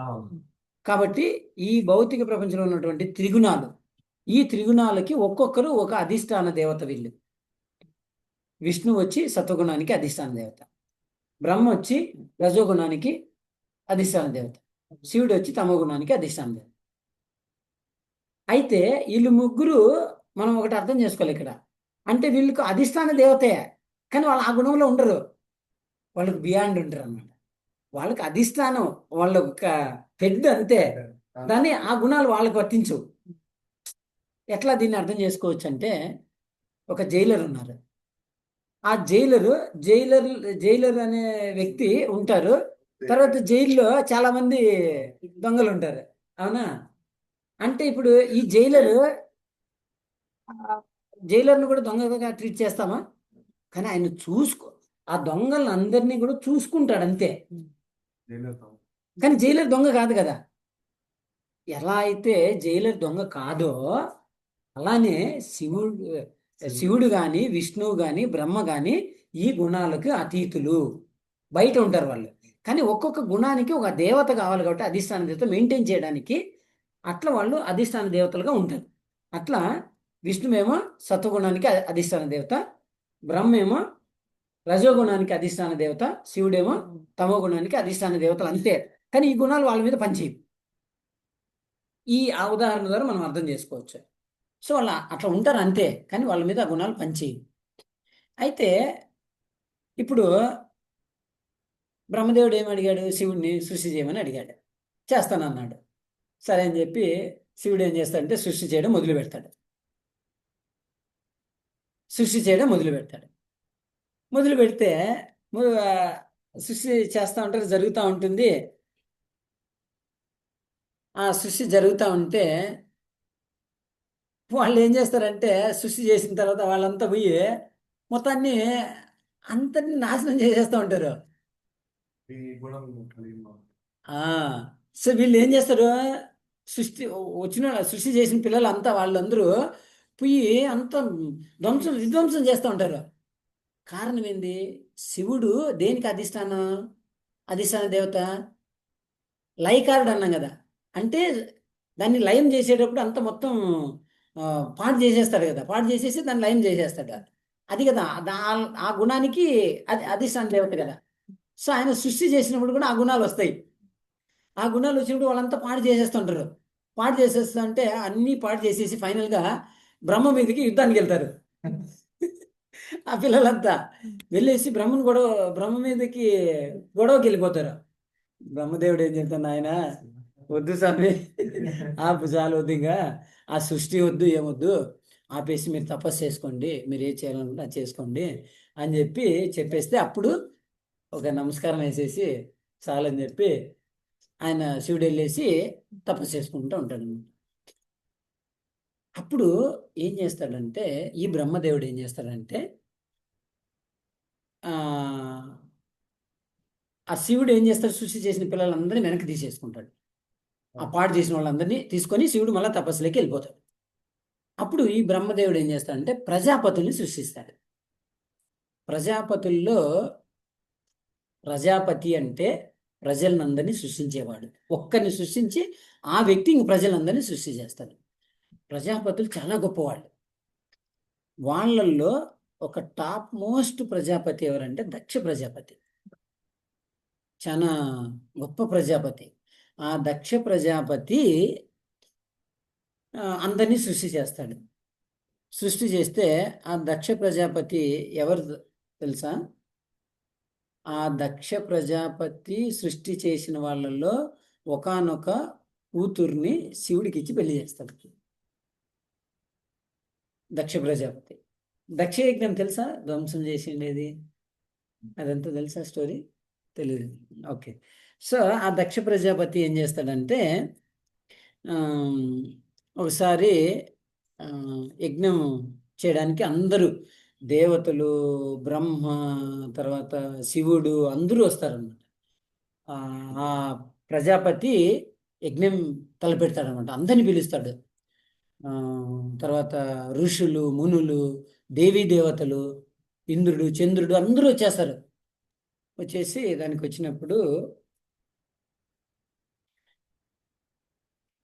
కాబట్టి ఈ భౌతిక ప్రపంచంలో ఉన్నటువంటి త్రిగుణాలు, ఈ త్రిగుణాలకి ఒక్కొక్కరు ఒక అధిష్టాన దేవత. వీళ్ళు విష్ణు వచ్చి సత్వగుణానికి అధిష్టాన దేవత, బ్రహ్మ వచ్చి రజోగుణానికి అధిష్టాన దేవత, శివుడు వచ్చి తమోగుణానికి అధిష్టాన దేవత. అయితే వీళ్ళు ముగ్గురు మనం ఒకటి అర్థం చేసుకోవాలి ఇక్కడ. అంటే వీళ్ళకి అధిష్టాన దేవతే, కానీ వాళ్ళు ఆ గుణంలో ఉండరు, వాళ్ళకి బియాండ్ ఉంటారు అన్నమాట. వాళ్ళకి అధిష్టానం, వాళ్ళ ఒక హెడ్ అంతే, దాన్ని ఆ గుణాలు వాళ్ళకి వర్తించవు. ఎట్లా దీన్ని అర్థం చేసుకోవచ్చు అంటే, ఒక జైలర్ ఉన్నారు. ఆ జైలర్ అనే వ్యక్తి ఉంటారు. తర్వాత జైల్లో చాలా మంది దొంగలు ఉంటారు, అవునా? అంటే ఇప్పుడు ఈ జైలర్ను కూడా దొంగగా ట్రీట్ చేస్తామా? కానీ ఆయన ఆ దొంగలను అందరినీ కూడా చూసుకుంటాడు అంతే. కానీ జైలర్ దొంగ కాదు కదా. ఎలా అయితే జైలర్ దొంగ కాదో, అలానే శివుడు కానీ విష్ణువు కానీ బ్రహ్మ కానీ ఈ గుణాలకు అతీతులు, బయట ఉంటారు వాళ్ళు. కానీ ఒక్కొక్క గుణానికి ఒక దేవత కావాలి కాబట్టి అధిష్టాన దేవత మెయింటైన్ చేయడానికి, అట్లా వాళ్ళు అధిష్టాన దేవతలుగా ఉంటారు. అట్లా విష్ణువేమో సత్వగుణానికి అధిష్టాన దేవత, బ్రహ్మేమో రజోగుణానికి అధిష్టాన దేవత, శివుడేమో తమో గుణానికి అధిష్టాన దేవతలు అంతే. కానీ ఈ గుణాలు వాళ్ళ మీద పనిచేయవు. ఆ ఉదాహరణ ద్వారా మనం అర్థం చేసుకోవచ్చు. సో వాళ్ళ అట్లా ఉంటారు అంతే, కానీ వాళ్ళ మీద ఆ గుణాలు పనిచేయవు. అయితే ఇప్పుడు బ్రహ్మదేవుడు ఏమి అడిగాడు? శివుడిని సృష్టి చేయమని అడిగాడు. చేస్తానన్నాడు. సరే అని చెప్పి శివుడు ఏం చేస్తాడంటే సృష్టి చేయడం మొదలు పెడతాడు. మొదలు పెడితే సృష్టి చేస్తూ ఉంటారు, జరుగుతూ ఉంటుంది. ఆ సృష్టి జరుగుతూ ఉంటే వాళ్ళు ఏం చేస్తారంటే, సృష్టి చేసిన తర్వాత వాళ్ళంతా పోయి మొత్తాన్ని అంతని నాశనం చేసేస్తూ ఉంటారు. సో వీళ్ళు ఏం చేస్తారు? సృష్టి చేసిన పిల్లలు అంతా వాళ్ళందరూ పోయి అంత విధ్వంసం చేస్తూ ఉంటారు. కారణం ఏంది? శివుడు దేనికి అధిష్టాన దేవత? లయకారుడు అన్నాం కదా. అంటే దాన్ని లయం చేసేటప్పుడు అంత మొత్తం పాడు చేసేస్తాడు కదా. పాడు చేసేసి దాన్ని లయం చేసేస్తాడు. అది కదా ఆ గుణానికి అది అధిష్టాన దేవత కదా. సో ఆయన సృష్టి చేసినప్పుడు కూడా ఆ గుణాలు వస్తాయి. ఆ గుణాలు వచ్చినప్పుడు వాళ్ళంతా పాడు చేసేస్తుంటారు. పాడు చేసేస్తుంటే అన్నీ పాడు చేసేసి ఫైనల్గా బ్రహ్మ మీదకి యుద్ధానికి వెళ్తారు. ఆ పిల్లలంతా వెళ్ళేసి బ్రహ్మ మీదకి గొడవకి వెళ్ళిపోతారు. బ్రహ్మదేవుడు ఏం చెప్తాను, ఆయన వద్దు స్వామి, ఆపు, చాలు, వద్దు, ఇంకా ఆ సృష్టి వద్దు, ఏమొద్దు, ఆపేసి మీరు తపస్సు చేసుకోండి, మీరు ఏం చేయాలనుకుంటే అది చేసుకోండి అని చెప్పేస్తే అప్పుడు ఒక నమస్కారం వేసేసి చాలని చెప్పి ఆయన శివుడు వెళ్ళేసి తపస్సు చేసుకుంటూ ఉంటాడు. అప్పుడు ఏం చేస్తాడంటే, ఈ బ్రహ్మదేవుడు ఏం చేస్తాడంటే, ఆ శివుడు ఏం చేస్తాడు? సృష్టి చేసిన పిల్లలందరినీ వెనక్కి తీసేసుకుంటాడు. ఆ పాడు చేసిన వాళ్ళందరినీ తీసుకొని శివుడు మళ్ళీ తపస్సులోకి వెళ్ళిపోతాడు. అప్పుడు ఈ బ్రహ్మదేవుడు ఏం చేస్తాడంటే ప్రజాపతుల్ని సృష్టిస్తాడు. ప్రజాపతుల్లో ప్రజాపతి అంటే ప్రజలందరినీ సృష్టించేవాడు. ఒక్కరిని సృష్టించి ఆ వ్యక్తి ఇంక ప్రజలందరినీ సృష్టి చేస్తాడు. ప్రజాపతులు చాలా గొప్పవాళ్ళు. వాళ్ళల్లో ఒక టాప్ మోస్ట్ ప్రజాపతి ఎవరంటే దక్ష ప్రజాపతి. చాలా గొప్ప ప్రజాపతి. ఆ దక్ష ప్రజాపతి అందరినీ సృష్టి చేస్తాడు. సృష్టి చేస్తే ఆ దక్ష ప్రజాపతి ఎవరు తెలుసా? ఆ దక్ష ప్రజాపతి సృష్టి చేసిన వాళ్ళల్లో ఒకానొక కూతుర్ని శివుడికి ఇచ్చి పెళ్లి చేస్తాడు. దక్ష ప్రజాపతి దక్ష యజ్ఞం తెలుసా? ధ్వంసం చేసిండేది అదంతా తెలుసా స్టోరీ? తెలియదు. ఓకే. సో ఆ దక్ష ప్రజాపతి ఏం చేస్తాడంటే, ఒకసారి యజ్ఞం చేయడానికి అందరూ దేవతలు, బ్రహ్మ, తర్వాత శివుడు అందరూ వస్తారన్నమాట. ఆ ఆ ప్రజాపతి యజ్ఞం తలపెడతాడు అనమాట. అందరిని పిలుస్తాడు. ఆ, తర్వాత ఋషులు, మునులు, దేవీ దేవతలు, ఇంద్రుడు, చంద్రుడు అందరూ వచ్చేస్తారు. వచ్చేసి దానికి వచ్చినప్పుడు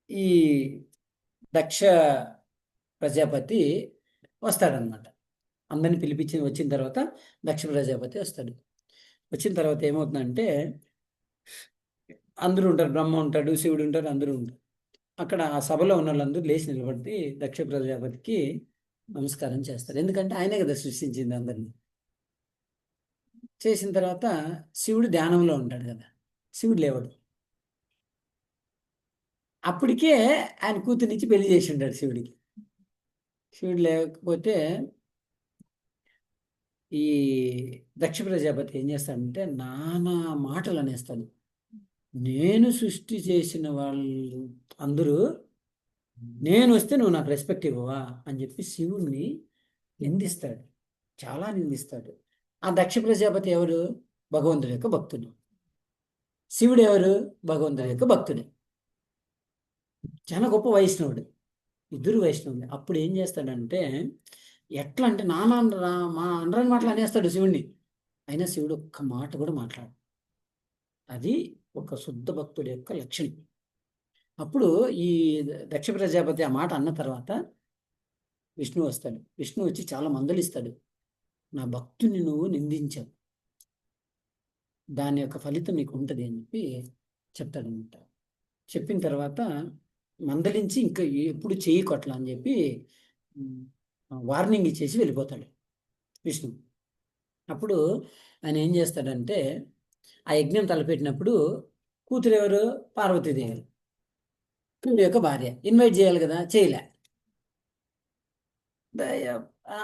ఈ దక్ష ప్రజాపతి వస్తాడనమాట. అందరిని పిలిపించి వచ్చిన తర్వాత దక్ష ప్రజాపతి వస్తాడు. వచ్చిన తర్వాత ఏమవుతుందంటే అందరూ ఉంటారు, బ్రహ్మ ఉంటాడు, శివుడు ఉంటాడు, అందరూ ఉంటారు. అక్కడ ఆ సభలో ఉన్న వాళ్ళందరూ లేచి నిలబడి దక్ష ప్రజాపతికి నమస్కారం చేస్తారు. ఎందుకంటే ఆయనే కదా సృష్టించింది అందరినీ. చేసిన తర్వాత శివుడు ధ్యానంలో ఉంటాడు కదా, శివుడు లేవడు. అప్పటికే ఆయన కూతురినిచ్చి పెళ్లి చేసి ఉంటాడు శివుడికి. శివుడు లేకపోతే ఈ దక్ష ప్రజాపతి ఏం చేస్తాడంటే నానా మాటలు అనేస్తాడు. నేను సృష్టి చేసిన వాళ్ళు అందరూ నేను వస్తే నువ్వు నాకు రెస్పెక్ట్ ఇవ్వవా అని చెప్పి శివుణ్ణి నిందిస్తాడు, చాలా నిందిస్తాడు. ఆ దక్ష ప్రజాపతి ఎవరు? భగవంతుడి యొక్క భక్తుడు. శివుడు ఎవరు? భగవంతుడి యొక్క భక్తుడే. చాలా గొప్ప వైష్ణవుడు, ఇద్దరు వైష్ణవుడు. అప్పుడు ఏం చేస్తాడంటే ఎట్లా అంటే నానా మా అందరని మాటలు అనేస్తాడు శివుణ్ణి. అయినా శివుడు ఒక్క మాట కూడా మాట్లాడు. అది ఒక శుద్ధ భక్తుడి యొక్క లక్షణం. అప్పుడు ఈ దక్ష ప్రజాపతి ఆ మాట అన్న తర్వాత విష్ణు వస్తాడు. విష్ణు వచ్చి చాలా మందలిస్తాడు. నా భక్తుని నువ్వు నిందించావు, దాని యొక్క ఫలితం నీకు ఉంటుంది అని చెప్పి చెప్తాడనమాట. చెప్పిన తర్వాత మందలించి ఇంకా ఎప్పుడు చెయ్యి కొట్ల అని చెప్పి వార్నింగ్ ఇచ్చేసి వెళ్ళిపోతాడు విష్ణు. అప్పుడు ఆయన ఏం చేస్తాడంటే ఆ యజ్ఞం తలపెట్టినప్పుడు కూతురు ఎవరు? పార్వతీదేవి, శివుడి యొక్క భార్య. ఇన్వైట్ చేయాలి కదా, చేయలే.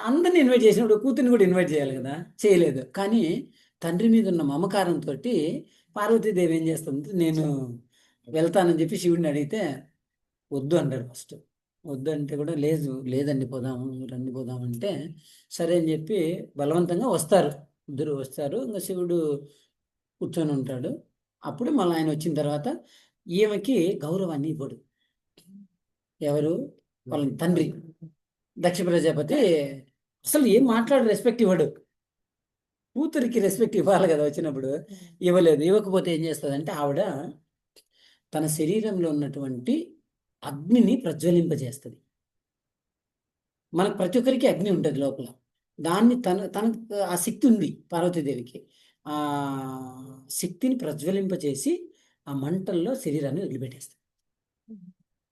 అందరిని ఇన్వైట్ చేసినప్పుడు కూతుర్ని కూడా ఇన్వైట్ చేయాలి కదా, చేయలేదు. కానీ తండ్రి మీద ఉన్న మమకారంతో పార్వతీదేవి ఏం చేస్తుంది, నేను వెళ్తానని చెప్పి శివుడిని అడిగితే వద్దు అంటాడు. ఫస్ట్ వద్దు అంటే కూడా లేదు, లేదండి పోదాము, రండి పోదాం అంటే సరే అని చెప్పి బలవంతంగా వస్తారు. ఇద్దరు వస్తారు. ఇంకా శివుడు కూర్చొని ఉంటాడు. అప్పుడు మళ్ళీ ఆయన వచ్చిన తర్వాత ఈమెకి గౌరవాన్ని ఇవ్వడు. ఎవరు? వాళ్ళ తండ్రి దక్ష ప్రజాపతి అసలు ఏం మాట్లాడు, రెస్పెక్ట్ ఇవ్వడు. కూతురికి రెస్పెక్ట్ ఇవ్వాలి కదా వచ్చినప్పుడు, ఇవ్వలేదు. ఇవ్వకపోతే ఏం చేస్తుందంటే ఆవిడ తన శరీరంలో ఉన్నటువంటి అగ్నిని ప్రజ్వలింపజేస్తుంది. మనకు ప్రతి ఒక్కరికి అగ్ని ఉంటుంది లోపల. దాన్ని తనకు ఆ శక్తి ఉంది పార్వతీదేవికి. ఆ శక్తిని ప్రజ్వలింపజేసి ఆ మంటల్లో శరీరాన్ని వదిలిపెట్టేస్తుంది.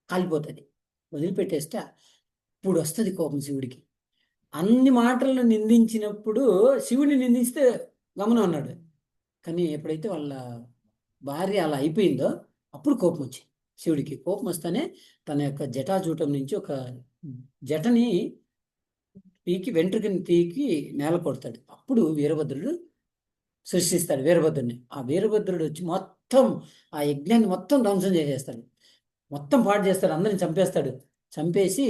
కాలిపోతుంది. వదిలిపెట్టేస్తే ఇప్పుడు వస్తుంది కోపం శివుడికి. అన్ని మాటలను నిందించినప్పుడు శివుడిని నిందిస్తే గమనం ఉన్నాడు. కానీ ఎప్పుడైతే వాళ్ళ భార్య అలా అయిపోయిందో అప్పుడు కోపం వచ్చింది శివుడికి. కోపం వస్తేనే తన యొక్క జటాజూటం నుంచి ఒక జటని పీకి, వెంట్రుకని పీకి నేల కొడతాడు. అప్పుడు వీరభద్రుడు సృష్టిస్తాడు వీరభద్రుడిని. ఆ వీరభద్రుడు వచ్చి మొత్తం ఆ యజ్ఞాన్ని మొత్తం ధ్వంసం చేసేస్తాడు, మొత్తం పాడు చేస్తాడు, అందరిని చంపేస్తాడు. చంపేసి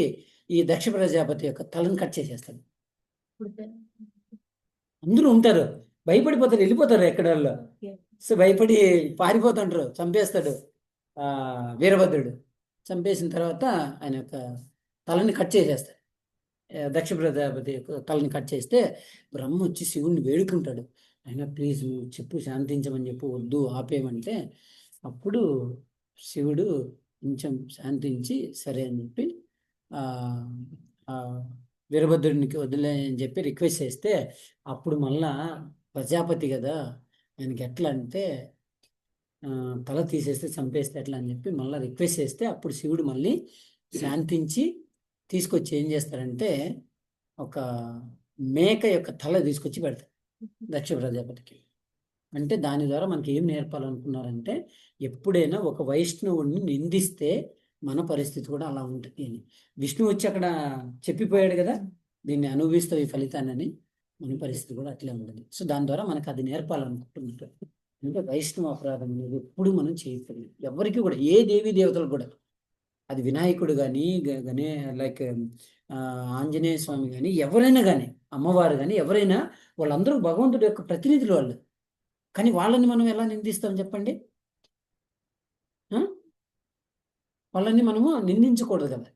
ఈ దక్ష ప్రజాపతి యొక్క తలను కట్ చేసేస్తాడు. అందరూ ఉంటారు, భయపడిపోతారు, వెళ్ళిపోతారు ఎక్కడల్లో. సో భయపడి పారిపోతుంటారు. చంపేస్తాడు వీరభద్రుడు. చంపేసిన తర్వాత ఆయన యొక్క తలని కట్ చేసేస్తాడు. దక్ష ప్రజాపతి యొక్క తలని కట్ చేస్తే బ్రహ్మ వచ్చి శివుణ్ణి వేడుకుంటాడు. అయినా ప్లీజ్ నువ్వు చెప్పు, శాంతించమని చెప్పు, వద్దు ఆపేయమంటే అప్పుడు శివుడు కొంచెం శాంతించి సరే అని చెప్పి వీరభద్రుడికి వదిలే అని చెప్పి రిక్వెస్ట్ చేస్తే అప్పుడు మళ్ళా ప్రజాపతి కదా, ఆయనకి ఎట్లా అంటే తల తీసేస్తే చంపేస్తే ఎట్లా అని చెప్పి మళ్ళీ రిక్వెస్ట్ చేస్తే అప్పుడు శివుడు మళ్ళీ శాంతించి తీసుకొచ్చి ఏం చేస్తారంటే ఒక మేక యొక్క తల తీసుకొచ్చి పెడతారు దక్ష ప్రజాపతికి. అంటే దాని ద్వారా మనకి ఏం నేర్పాలనుకున్నారంటే ఎప్పుడైనా ఒక వైష్ణవుడిని నిందిస్తే మన పరిస్థితి కూడా అలా ఉంటుంది అని. విష్ణు వచ్చి అక్కడ చెప్పిపోయాడు కదా, దీన్ని అనుభవిస్తావు ఈ ఫలితాన్ని, మన పరిస్థితి కూడా అట్లే ఉంటుంది. సో దాని ద్వారా మనకు అది నేర్పాలనుకుంటున్నారు. అంటే వైష్ణవ అపరాధం అనేది ఎప్పుడు మనం చేయకూడదు ఎవరికి కూడా, ఏ దేవీ దేవతలు కూడా. అది వినాయకుడు కానీ లైక్ ఆంజనేయ స్వామి కానీ ఎవరైనా కానీ, అమ్మవారు కానీ ఎవరైనా, వాళ్ళందరూ భగవంతుడి యొక్క ప్రతినిధులు వాళ్ళు. కానీ వాళ్ళని మనం ఎలా నిందిస్తాం చెప్పండి? ఆ? వాళ్ళని మనము నిందించకూడదు కదా.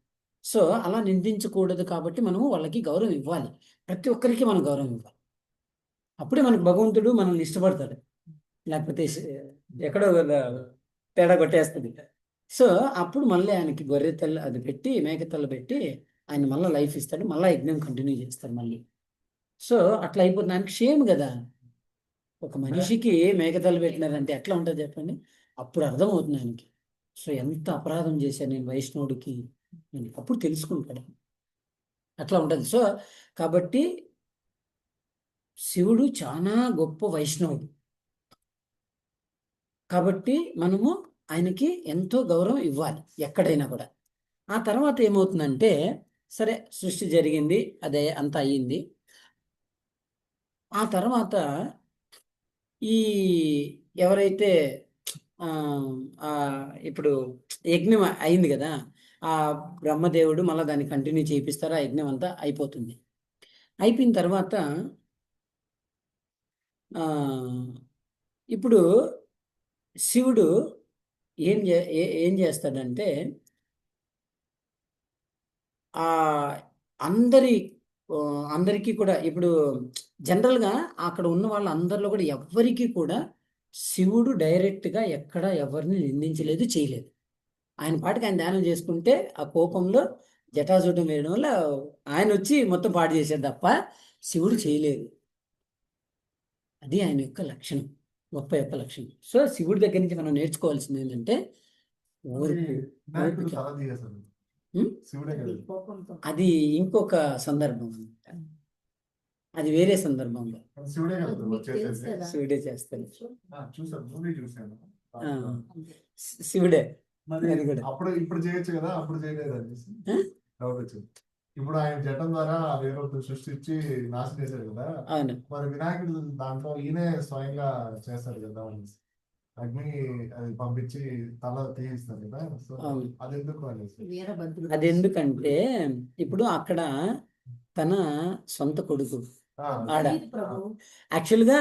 సో అలా నిందించకూడదు కాబట్టి మనము వాళ్ళకి గౌరవం ఇవ్వాలి. ప్రతి ఒక్కరికి మనం గౌరవం ఇవ్వాలి. అప్పుడే మనకు భగవంతుడు మనల్ని ఇష్టపడతాడు. లేకపోతే ఎక్కడో తేడా కొట్టేస్తుంది. సో అప్పుడు మళ్ళీ ఆయనకి గొర్రె తల్ల అది పెట్టి మేక తల్ల పెట్టి ఆయన మళ్ళీ లైఫ్ ఇస్తాడు. మళ్ళీ యజ్ఞం కంటిన్యూ చేస్తాడు మళ్ళీ. సో అట్లా అయిపోతుంది. ఆయనకి షేమ్ కదా. ఒక మనిషికి మేకతలు పెట్టినారంటే ఎట్లా ఉంటుంది చెప్పండి? అప్పుడు అర్థమవుతుంది ఆయనకి. సో ఎంత అపరాధం చేశాను నేను వైష్ణవుడికి అని అప్పుడు తెలుసుకుంటాడు. అట్లా ఉంటుంది. సో కాబట్టి శివుడు చాలా గొప్ప వైష్ణవుడు. కాబట్టి మనము ఆయనకి ఎంతో గౌరవం ఇవ్వాలి ఎక్కడైనా కూడా. ఆ తర్వాత ఏమవుతుందంటే సరే సృష్టి జరిగింది, అదే అంత అయ్యింది. ఆ తర్వాత ఈ ఎవరైతే ఆ, ఆ, ఇప్పుడు యజ్ఞం అయింది కదా, ఆ బ్రహ్మదేవుడు మళ్ళీ దాన్ని కంటిన్యూ చేయిస్తారు. ఆ యజ్ఞం అంతా అయిపోతుంది. అయిపోయిన తర్వాత ఆ, ఇప్పుడు శివుడు ఏం చేస్తాడంటే ఆ అందరి ఆ, అందరికీ కూడా ఇప్పుడు జనరల్గా అక్కడ ఉన్న వాళ్ళందరిలో కూడా ఎవ్వరికీ కూడా శివుడు డైరెక్ట్గా ఎక్కడ ఎవరిని నిందించలేదు, చేయలేదు. ఆయన పాటికి ఆయన ధ్యానం చేసుకుంటే ఆ కోపంలో జటాజూటం వేయడం వల్ల ఆయన వచ్చి మొత్తం పాడు చేశాడు తప్ప శివుడు చేయలేదు. అది ఆయన యొక్క లక్షణం, గొప్ప యొక్క లక్షణం. సో శివుడి దగ్గర నుంచి మనం నేర్చుకోవాల్సింది ఏంటంటే ఓర్పు, వినాయకుడు ఓపిక. తల తీసేశాడు. ఉం? శివుడే కదా. కోపంతో అది ఇంకొక సందర్భం, అది వేరే సందర్భంలో కానీ శివుడే కదా మీకు తెలుసు చేసేది. కదా. శివుడే చేస్తాడు. చూసాను, మూవీ చూసాను. ఆ, శివుడే మరి అది కూడా. అప్పుడు ఇప్పుడు చేయొచ్చు కదా, అప్పుడు చేయలేదు అనేసి ఆ? డౌట్ వచ్చింది. ఇప్పుడు ఆయన జటం ద్వారా వేరే ఒకటి సృష్టించి నాశనం చేశాడు కదా. అవును. మరి వినాయకుడు దాంట్లో ఈయనే స్వయంగా చేస్తాడు కదా అనేసి. అగ్ని అది పంపించి తల తీయిస్తాడు కదా. సో అవును. అది ఎందుకు అనేసి. వీరభద్రుడు అది ఎందుకంటే ఇప్పుడు అక్కడ తన సొంత కొడుకు ఆడ తెలీదు ప్రభు, యాక్చువల్గా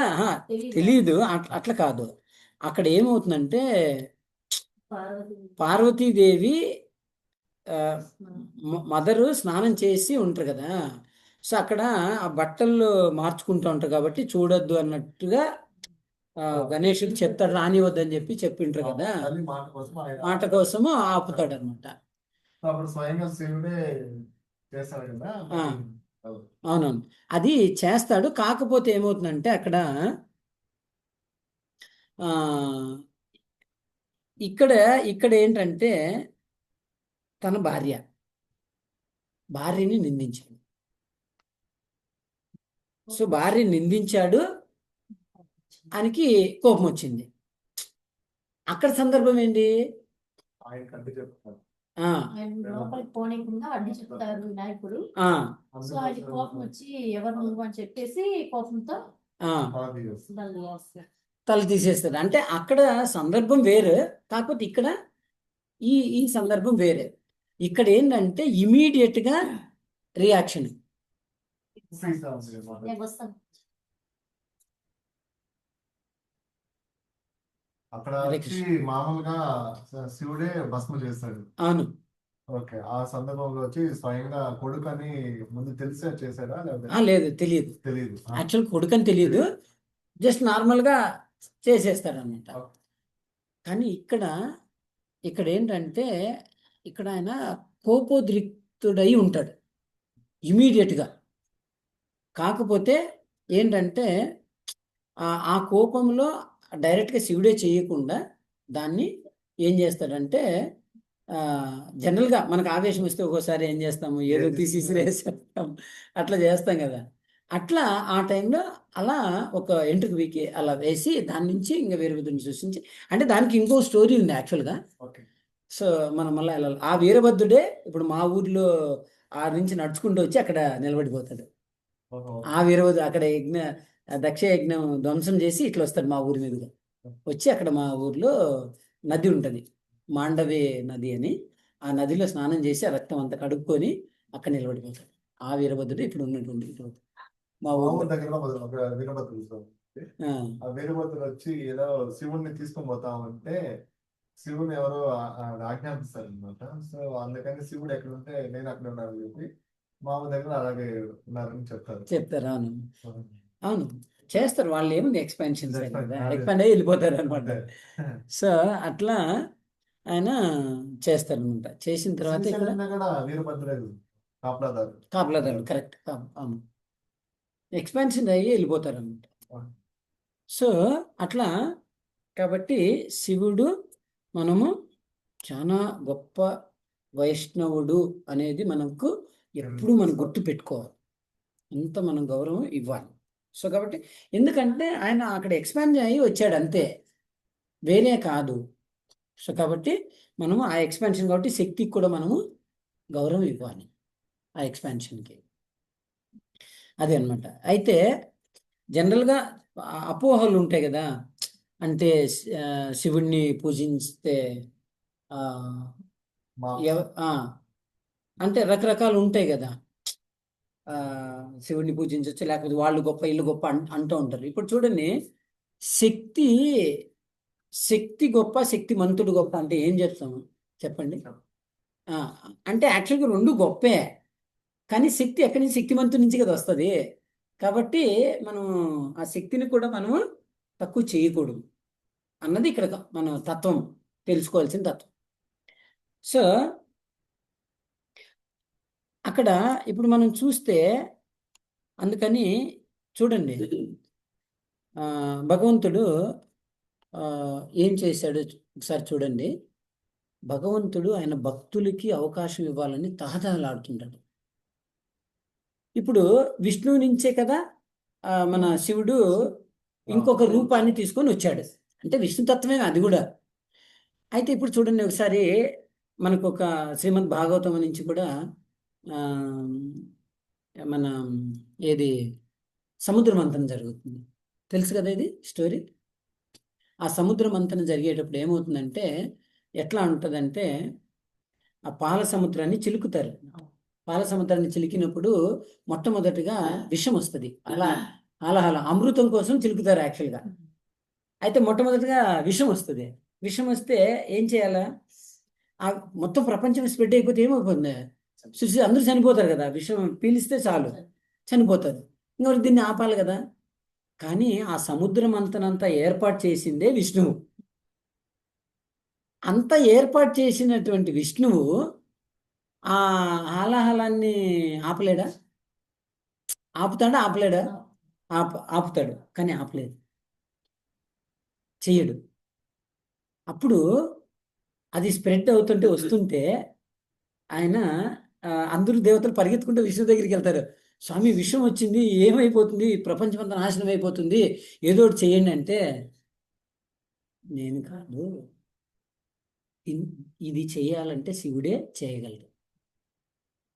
తెలీదా? తెలియదు. అట్లా కాదు. అక్కడ ఏమవుతుందంటే పార్వతి పార్వతీదేవి మదరు స్నానం చేసి ఉంటారు కదా. సో అక్కడ ఆ బట్టలు మార్చుకుంటూ ఉంటారు కాబట్టి చూడొద్దు అన్నట్టుగా గణేశుడు చెప్తాడు, రానివద్దని చెప్పి చెప్పింటారు కదా. తల్లి మాట కోసం ఆయన మాట కోసము ఆపుతాడు అనమాట. అప్పుడు స్వయంగా శివుడే చేస్తాడు కదా. ఆ. అవునవును, అది చేస్తాడు. కాకపోతే ఏమవుతుందంటే అక్కడ ఆ ఇక్కడ ఇక్కడ ఏంటంటే తన భార్యని నిందించాడు. సో భార్యని నిందించాడు, ఆయనకి కోపం వచ్చింది. అక్కడ సందర్భం ఏంటి? ఆయన కంటే చెప్తాడు. ఆ, ఆయన లోపలికి పోనీకుండా అడ్డు చెప్తారు వినాయకుడు. ఆ, సో ఆయన కోపం వచ్చి ఎవరు నువ్వు అని చెప్పేసి కోపంతో ఆ, తల తీసేస్తాడు. దాన్ని చేస్తారు. తల తీసేస్తాడు. అంటే అక్కడ సందర్భం వేరు, కాకపోతే ఇక్కడ ఈ సందర్భం వేరే. ఇక్కడ ఏంటంటే ఇమీడియట్ గా రియాక్షన్. తీసేస్తాడు అన్నమాట. నేను వస్తాను. అక్కడ హరే వచ్చి కృష్ణ. మామూలుగా శివుడే భస్మ చేస్తాడు. అవును. ఓకే, ఆ సందర్భంలో వచ్చి స్వయంగా కొడుకు అని ముందు తెలిసే చేశాడా లేకపోతే లేదు, తెలియదు. తెలియదు. యాక్చువల్ కొడుకని తెలియదు, జస్ట్ నార్మల్గా చేసేస్తాడు అనమాట. కానీ ఇక్కడ ఏంటంటే ఇక్కడ ఆయన కోపోద్రిక్తుడై ఉంటాడు ఇమీడియట్గా. కాకపోతే ఏంటంటే ఆ కోపంలో డైరెక్ట్గా శివుడే చేయకుండా దాన్ని ఏం చేస్తాడంటే జనరల్గా మనకు ఆవేశం వస్తే ఒక్కోసారి ఏం చేస్తాము, ఏదో తీసి విసిరేసేస్తాం, అట్లా చేస్తాం కదా. అట్లా ఆ టైంలో అలా ఒక ఎంట్రుకు వీకి అలా వేసి దాని నుంచి ఇంకా వీరభద్రుని సృష్టించి, అంటే దానికి ఇంకో స్టోరీ ఉంది యాక్చువల్గా. ఓకే. సో మనం మళ్ళీ వెళ్ళాలి. ఆ వీరభద్రుడే ఇప్పుడు మా ఊర్లో ఆ నుంచి నడుచుకుంటూ వచ్చి అక్కడ నిలబడిపోతాడు. ఓహో. ఆ వీరభద్రుడు అక్కడ దక్ష యజ్ఞం ధ్వంసం చేసి ఇట్లా వస్తాడు మా ఊరి మీదుగా వచ్చి. అక్కడ మా ఊర్లో నది ఉంటుంది, మాండవే నది అని. ఆ నదిలో స్నానం చేసి ఆ రక్తం అంతా కడుక్కొని అక్కడ నిలబడిపోతాడు. ఆ వీరభద్రుడు ఇప్పుడు ఉన్నటువంటి మా మా ఊర్లో. ఊరు దగ్గర ఒక వీరభద్రుడు ఆ, ఆ వీరభద్రుడు వచ్చి ఏదో శివుణ్ణి తీసుకొని పోతా ఉంటే శివుని ఎవరో ఆజ్ఞాపిస్తారు అనమాట. సో అందుకని శివుడు ఎక్కడ ఉంటే నేను అక్కడ ఉన్నాను చెప్పి మామ దగ్గర అలాగే ఉన్నారని చెప్తారు. చెప్తారు. అవును, సో, అవును, చేస్తారు. వాళ్ళు ఏముంది ఎక్స్పాన్షన్స్ Expand, కదా, అదే. ఎక్స్పాండ్ అయ్యి వెళ్ళిపోతారు అనమాట. అంతే. సో అట్లా ఆయన చేస్తారనమాట. చేసిన తర్వాత ఇక్కడ శ్రీశైలంలో కూడా వీరభద్రుడు కాపలాదారు. కాపలాదారులు కరెక్ట్. అవును, ఎక్స్పాన్షన్ అయ్యి వెళ్ళిపోతారు అనమాట. సో అట్లా కాబట్టి శివుడు మనము చాలా గొప్ప వైష్ణవుడు అనేది మనకు ఎప్పుడు మనం గుర్తు పెట్టుకోవాలి. అంత మనం గౌరవం ఇవ్వాలి. సో కాబట్టి ఎందుకంటే ఆయన అక్కడ ఎక్స్పాండ్ అయ్యి వచ్చాడు అంతే, వేరే కాదు. సో కాబట్టి మనము ఆ ఎక్స్పాన్షన్ కాబట్టి శక్తికి కూడా మనము గౌరవం ఇవ్వాలి, ఆ ఎక్స్పాన్షన్కి. అదే అనమాట. అయితే జనరల్గా అపోహలు ఉంటాయి కదా, అంటే శివుణ్ణి పూజిస్తే ఆ, మా అంటే రకరకాలు ఉంటాయి కదా. ఆ, శివుణ్ణి పూజించవచ్చు, లేకపోతే వాళ్ళు గొప్ప ఇల్లు గొప్ప అంటూ ఉంటారు. ఇప్పుడు చూడండి, శక్తి శక్తి గొప్ప, శక్తిమంతుడు గొప్ప అంటే ఏం చెప్తాము చెప్పండి? ఆ, అంటే యాక్చువల్గా రెండు గొప్పే, కానీ శక్తి ఎక్కడి నుంచి? శక్తిమంతుడి నుంచి కదా వస్తుంది. కాబట్టి మనం ఆ శక్తిని కూడా మనము తక్కువ చేయకూడదు అన్నది ఇక్కడ మన తత్వం, తెలుసుకోవాల్సిన తత్వం. సో అక్కడ ఇప్పుడు మనం చూస్తే, అందుకని చూడండి, భగవంతుడు ఏం చేశాడు ఒకసారి చూడండి. భగవంతుడు ఆయన భక్తులకి అవకాశం ఇవ్వాలని తహతహలాడుతుంటాడు. ఇప్పుడు విష్ణువు నుంచే కదా మన శివుడు ఇంకొక రూపాన్ని తీసుకొని వచ్చాడు. అంటే విష్ణుతత్వమే అది కూడా. అయితే ఇప్పుడు చూడండి ఒకసారి, మనకు ఒక శ్రీమద్ భాగవతం నుంచి కూడా మన ఏది సముద్ర మంథనం జరుగుతుంది, తెలుసు కదా ఇది స్టోరీ. ఆ సముద్ర మంథనం జరిగేటప్పుడు ఏమవుతుందంటే, ఎట్లా ఉంటుందంటే, ఆ పాల సముద్రాన్ని చిలుకుతారు. పాల సముద్రాన్ని చిలికినప్పుడు మొట్టమొదటిగా విషం వస్తుంది. అలా అమృతం కోసం చిలుకుతారు యాక్చువల్గా. అయితే మొట్టమొదటిగా విషం వస్తుంది. విషం వస్తే ఏం చేయాలా? ఆ మొత్తం ప్రపంచం స్ప్రెడ్ అయిపోతే ఏమైపోతుంది? అందరూ చనిపోతారు కదా, విషం పీలిస్తే చాలు చనిపోతారు. ఇంకా దీన్ని ఆపాలి కదా. కానీ ఆ సముద్రం అంతనంతా ఏర్పాటు చేసిందే విష్ణువు. అంత ఏర్పాటు చేసినటువంటి విష్ణువు ఆ హాలాహలాన్ని ఆపలేడా? ఆపలేడా? ఆపుతాడు, కానీ ఆపలేదు, చెయ్యడు. అప్పుడు అది స్ప్రెడ్ అవుతుంటే వస్తుంటే ఆయన అందరూ దేవతలు పరిగెత్తుకుంటూ విష్ణు దగ్గరికి వెళ్తారు. స్వామి విషయం వచ్చింది, ఏమైపోతుంది, ప్రపంచం అంతా నాశనం అయిపోతుంది, ఏదో ఒకటి చేయండి అంటే, నేను కాదు, ఇది చేయాలంటే శివుడే చేయగలడు.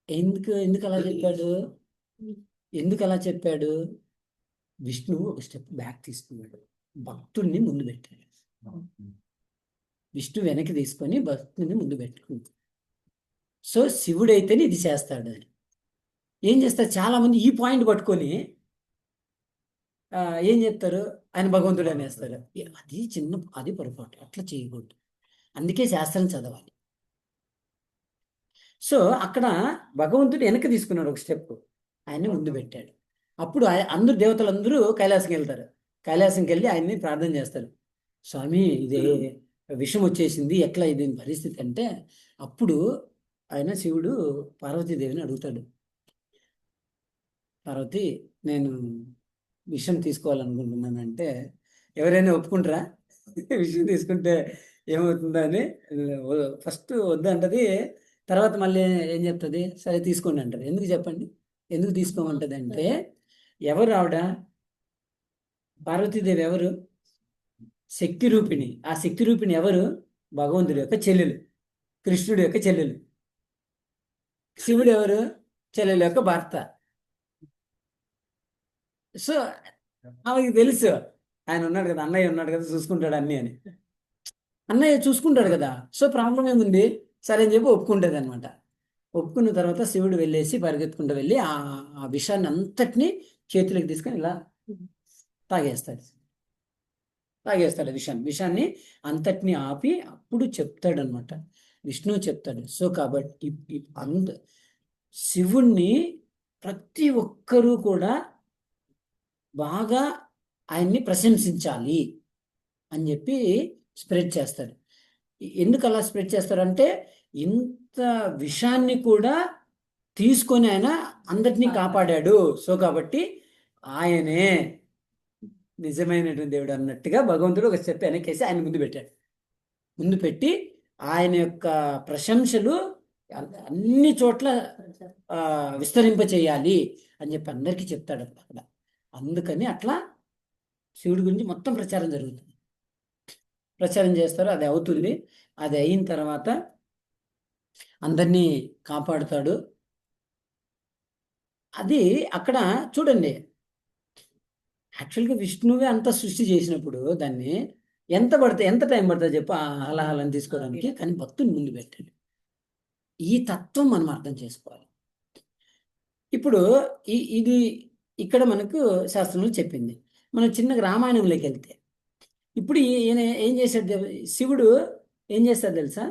ఎందుకు అలా చెప్పాడు? విష్ణువు ఒక స్టెప్ బ్యాక్ తీసుకున్నాడు, భక్తుడిని ముందు పెట్టాడు. విష్ణు వెనక్కి తీసుకొని భక్తుడిని ముందు పెట్టుకుంది. సో శివుడైతేనే ఇది చేస్తాడు అని. ఏం చేస్తారు చాలా మంది ఈ పాయింట్ పట్టుకొని ఏం చెప్తారు? ఆయన భగవంతుడు అనేస్తారు. అది పొరపాటు, అట్లా చేయకూడదు. అందుకే శాస్త్రం చదవాలి. సో అక్కడ భగవంతుడు వెనక్కి తీసుకున్నాడు ఒక స్టెప్, ఆయన్ని ముందు పెట్టాడు. అప్పుడు అందరూ దేవతలందరూ కైలాసంకి వెళ్తారు. కైలాసంకి వెళ్ళి ఆయన్ని ప్రార్థన చేస్తారు. స్వామి ఇదే విషం వచ్చేసింది, ఎట్లా ఇది పరిస్థితి అంటే, అప్పుడు ఆయన శివుడు పార్వతీదేవిని అడుగుతాడు, పార్వతి నేను విషం తీసుకోవాలనుకుంటున్నానంటే ఎవరైనా ఒప్పుకుంటారా? విషం తీసుకుంటే ఏమవుతుందా అని ఫస్ట్ వద్దంటది. తర్వాత మళ్ళీ ఏం చెప్తుంది? సరే తీసుకోండి అంటారు. ఎందుకు చెప్పండి, ఎందుకు తీసుకోమంటది అంటే, ఎవరు ఆవిడ? పార్వతీదేవి ఎవరు? శక్తి రూపిణి. ఆ శక్తి రూపిణి ఎవరు? భగవంతుడి యొక్క చెల్లెలు, కృష్ణుడి యొక్క చెల్లెలు. శివుడు ఎవరు? చెల్లెలు యొక్క భర్త. సో ఆమెకి తెలుసు ఆయన ఉన్నాడు కదా, అన్నయ్య ఉన్నాడు కదా, చూసుకుంటాడు అన్నీ అని. అన్నయ్య చూసుకుంటాడు కదా, సో ప్రాబ్లం ఏముంది, సరే అని చెప్పి ఒప్పుకుంటుంది అనమాట. ఒప్పుకున్న తర్వాత శివుడు వెళ్ళేసి పరిగెత్తుకుంటూ వెళ్ళి ఆ విషయాన్ని అంతటినీ చేతులకు తీసుకొని ఇలా తాగేస్తాడు విషాన్ని అంతటిని ఆపి అప్పుడు చెప్తాడు అనమాట. విష్ణువు చెప్తాడు. సో కాబట్టి శివుణ్ణి ప్రతి ఒక్కరూ కూడా బాగా ఆయన్ని ప్రశంసించాలి అని చెప్పి స్ప్రెడ్ చేస్తాడు. ఎందుకు అలా స్ప్రెడ్ చేస్తాడంటే ఇంత విషాన్ని కూడా తీసుకొని ఆయన అందరినీ కాపాడాడు. సో కాబట్టి ఆయనే నిజమైనటువంటి దేవుడు అన్నట్టుగా భగవంతుడు ఒక స్టెప్ వెనకేసి ఆయన ముందు పెట్టి ఆయన యొక్క ప్రశంసలు అన్ని చోట్ల విస్తరింప చేయాలి అని చెప్పి అందరికీ చెప్తాడు అక్కడ. అందుకని అట్లా శివుడి గురించి మొత్తం ప్రచారం జరుగుతుంది. ప్రచారం చేస్తారు, అది అవుతుంది. అది అయిన తర్వాత అందరినీ కాపాడుతాడు. అది అక్కడ చూడండి, యాక్చువల్గా విష్ణువే అంత సృష్టి చేసినప్పుడు దాన్ని ఎంత టైం పడుతుంది చెప్పు హలాహలని తీసుకోవడానికి. కానీ భక్తుని ముందు పెట్టాడు. ఈ తత్వం మనం అర్థం చేసుకోవాలి. ఇప్పుడు ఇది ఇక్కడ మనకు శాస్త్రంలో చెప్పింది. మనం చిన్నగా రామాయణంలోకి వెళ్తే ఇప్పుడు ఈయన ఏం చేశాడు, శివుడు ఏం చేస్తాడు తెలుసా?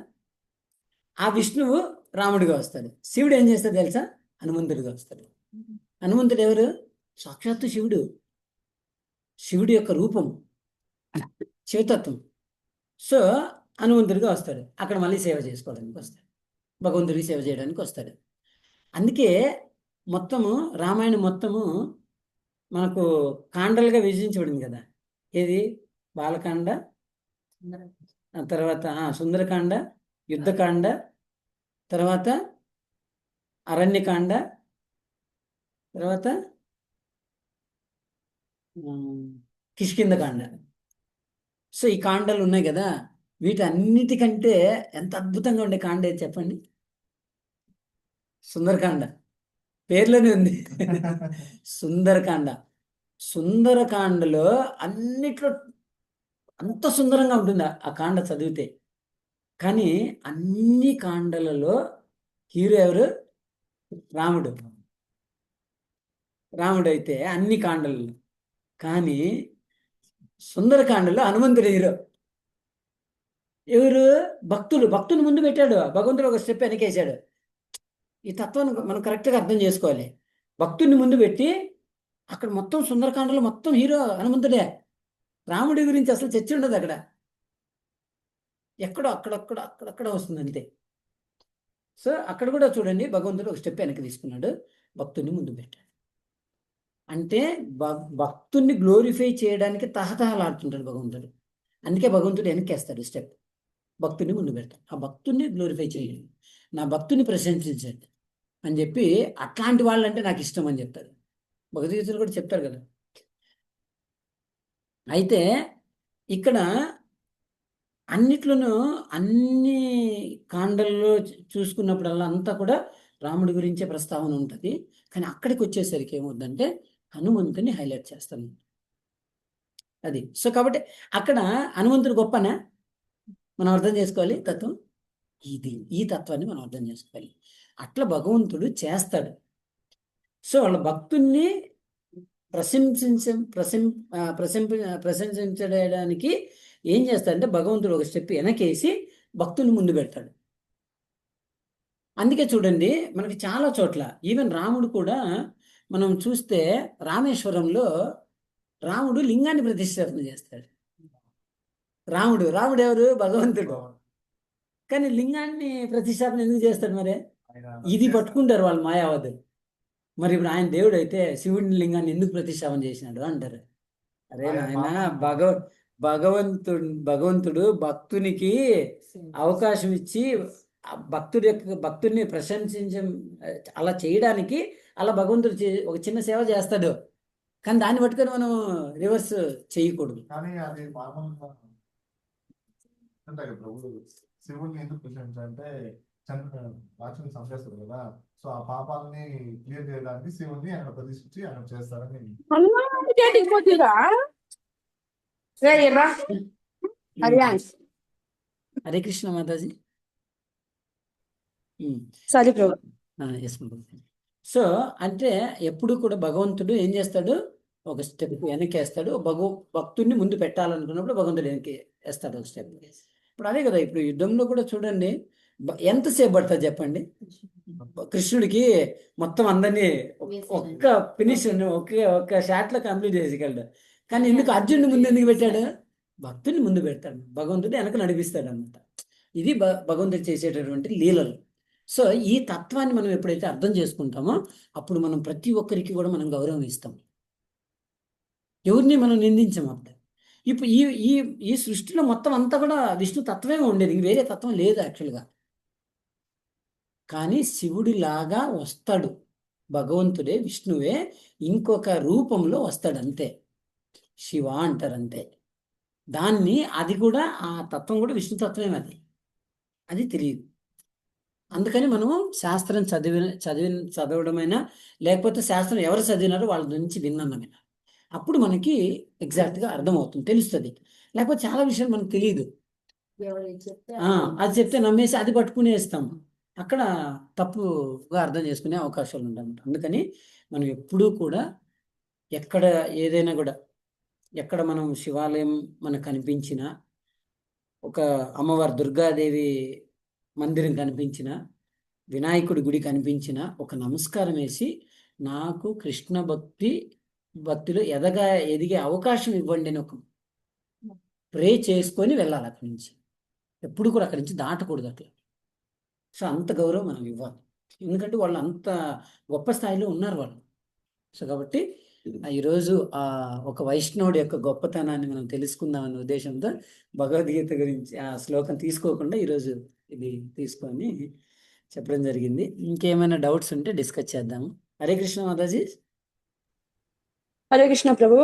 ఆ విష్ణువు రాముడిగా వస్తాడు. శివుడు ఏం చేస్తాడు తెలుసా? హనుమంతుడిగా వస్తాడు. హనుమంతుడు ఎవరు? సాక్షాత్తు శివుడి యొక్క రూపం, శివతత్వం. సో హనుమంతుడిగా వస్తాడు. అక్కడ మళ్ళీ సేవ చేసుకోవడానికి వస్తాడు, భగవంతుడికి సేవ చేయడానికి వస్తాడు. అందుకే మొత్తము రామాయణం మొత్తము మనకు కాండలుగా విభజించబడింది కదా. ఏది? బాలకాండ, తర్వాత సుందరకాండ, యుద్ధకాండ, తర్వాత అరణ్యకాండ, తర్వాత కిష్కింధకాండ. సో ఈ కాండలు ఉన్నాయి కదా. వీటన్నిటికంటే ఎంత అద్భుతంగా ఉండే కాండ ఏది చెప్పండి? సుందరకాండ. పేర్లోనే ఉంది సుందరకాండలో అన్నిట్లో అంత సుందరంగా ఉంటుంది ఆ కాండ చదివితే. కానీ అన్ని కాండలలో హీరో ఎవరు? రాముడు అయితే అన్ని కాండలలో. కానీ సుందరకాండలో హనుమంతుడు హీరో. ఎవరు? భక్తుని ముందు పెట్టాడు. భగవంతుడు ఒక స్టెప్ వెనకేశాడు. ఈ తత్వాన్ని మనం కరెక్ట్గా అర్థం చేసుకోవాలి. భక్తుడిని ముందు పెట్టి అక్కడ మొత్తం సుందరకాండలో మొత్తం హీరో హనుమంతుడే. రాముడి గురించి అసలు చర్చ ఉండదు అక్కడ. ఎక్కడో అక్కడక్కడ వస్తుంది అంతే. సో అక్కడ కూడా చూడండి, భగవంతుడు ఒక స్టెప్ వెనక్కి తీసుకున్నాడు, భక్తుడిని ముందు పెట్టాడు. అంటే భక్తుడిని గ్లోరిఫై చేయడానికి తహతహలాడుతుంటాడు భగవంతుడు. అందుకే భగవంతుడు వెనక్కేస్తాడు స్టెప్, భక్తుడిని ముందు పెడతాడు. ఆ భక్తుడిని గ్లోరిఫై చేయండి, నా భక్తుని ప్రశంసించండి అని చెప్పి, అట్లాంటి వాళ్ళంటే నాకు ఇష్టం అని చెప్తారు. భగవద్గీతలు కూడా చెప్తారు కదా. అయితే ఇక్కడ అన్నిట్లోనూ అన్ని కాండల్లో చూసుకున్నప్పుడల్లా అంతా కూడా రాముడి గురించే ప్రస్తావన ఉంటుంది. కానీ అక్కడికి వచ్చేసరికి ఏమవుతుందంటే హనుమంతుని హైలైట్ చేస్తాను అది. సో కాబట్టి అక్కడ హనుమంతుడు గొప్పనా మనం అర్థం చేసుకోవాలి తత్వం. ఈ తత్వాన్ని మనం అర్థం చేసుకోవాలి. అట్లా భగవంతుడు చేస్తాడు. సో వాళ్ళ భక్తుల్ని ప్రశంసించడానికి ఏం చేస్తాడంటే భగవంతుడు ఒక స్టెప్ వెనకేసి భక్తుల్ని ముందు పెడతాడు. అందుకే చూడండి, మనకి చాలా చోట్ల ఈవెన్ రాముడు కూడా మనం చూస్తే రామేశ్వరంలో రాముడు లింగాన్ని ప్రతిష్టాపన చేస్తాడు. రాముడు ఎవరు? భగవంతుడు. కానీ లింగాన్ని ప్రతిష్టాపన ఎందుకు చేస్తాడు? మరి ఇది పట్టుకుంటారు వాళ్ళు మాయావతులు. మరి ఇప్పుడు ఆయన దేవుడు అయితే శివుడిని లింగాన్ని ఎందుకు ప్రతిష్టాపన చేసినాడు అంటారు. అరే నాయన, భగవంతుడు భక్తునికి అవకాశం ఇచ్చి భక్తుడిని అలా చేయడానికి అలా భగవంతుడు ఒక చిన్న సేవ చేస్తాడు. కానీ దాన్ని పట్టుకొని మనం రివర్స్ చేయకూడదు. కానీ అది శివుడిని ఎందుకు ప్రశంసంటే రాక్షసుని చంపేస్తారు కదా. సో ఆ పాపాలని క్లియర్ చేయడానికి శివుడిని ఆయన ప్రతిష్ఠించి ఆయన చేస్తారని. హరే కృష్ణ మాతాజీ. సారీ ప్రభు. సో అంటే ఎప్పుడు కూడా భగవంతుడు ఏం చేస్తాడు? ఒక స్టెప్ వెనక్కి వేస్తాడు. భక్తుడిని ముందు పెట్టాలనుకున్నప్పుడు భగవంతుడు వెనక్కి వేస్తాడు ఒక స్టెప్. ఇప్పుడు అదే కదా, ఇప్పుడు యుద్ధంలో కూడా చూడండి, ఎంతసేపు పడుతుంది చెప్పండి కృష్ణుడికి మొత్తం అందరినీ ఒక్క ఫినిష్ ఒక్క షాట్ లో కంప్లీట్ చేసేయగలడు. కానీ ఎందుకు అర్జునుడి ముందు ఎందుకు పెట్టాడు? భక్తుడిని ముందు పెడతాడు, భగవంతుడు వెనక నడిపిస్తాడు అనమాట. ఇది భగవంతుడు చేసేటటువంటి లీలలు. సో ఈ తత్వాన్ని మనం ఎప్పుడైతే అర్థం చేసుకుంటామో అప్పుడు మనం ప్రతి ఒక్కరికి కూడా మనం గౌరవం ఇస్తాం, ఎవరిని మనం నిందించాం. అప్పుడు ఇప్పుడు ఈ ఈ ఈ సృష్టిలో మొత్తం అంతా కూడా విష్ణు తత్వమే ఉండేది, ఇంక వేరే తత్వం లేదు యాక్చువల్గా. కానీ శివుడిలాగా వస్తాడు భగవంతుడే, విష్ణువే ఇంకొక రూపంలో వస్తాడు అంతే. శివ అంటారు అంతే. అది కూడా ఆ తత్వం కూడా విష్ణు తత్వమే, అది తెలియదు. అందుకని మనము శాస్త్రం చదవడమైనా లేకపోతే శాస్త్రం ఎవరు చదివినారో వాళ్ళ నుంచి విన్నామైనా అప్పుడు మనకి ఎగ్జాక్ట్గా అర్థమవుతుంది, తెలుస్తుంది. లేకపోతే చాలా విషయాలు మనకు తెలియదు. అది చెప్తే నమ్మేసి అది పట్టుకునేస్తాం, అక్కడ తప్పుగా అర్థం చేసుకునే అవకాశాలు ఉంటాయి. అందుకని మనం ఎప్పుడూ కూడా ఎక్కడ ఏదైనా కూడా, ఎక్కడ మనం శివాలయం మనకు కనిపించినా, ఒక అమ్మవారి దుర్గాదేవి మందిరం కనిపించిన, వినాయకుడి గుడి కనిపించిన, ఒక నమస్కారం వేసి నాకు కృష్ణ భక్తిలో ఎదిగే అవకాశం ఇవ్వండి అని ఒక ప్రే చేసుకొని వెళ్ళాలి అక్కడి నుంచి. ఎప్పుడు కూడా అక్కడి నుంచి దాటకూడదు అట్లా. సో అంత గౌరవం మనం ఇవ్వాలి, ఎందుకంటే వాళ్ళు అంత గొప్ప స్థాయిలో ఉన్నారు వాళ్ళు. సో కాబట్టి ఈరోజు ఒక వైష్ణవుడి యొక్క గొప్పతనాన్ని మనం తెలుసుకుందామనే ఉద్దేశంతో భగవద్గీత గురించి ఆ శ్లోకం తీసుకోకుండా ఈరోజు ఇది తీసుకొని చెప్పడం జరిగింది. ఇంకేమైనా డౌట్స్ ఉంటే డిస్కస్ చేద్దాము. హరే కృష్ణ మాతాజీ. హరే కృష్ణ ప్రభు.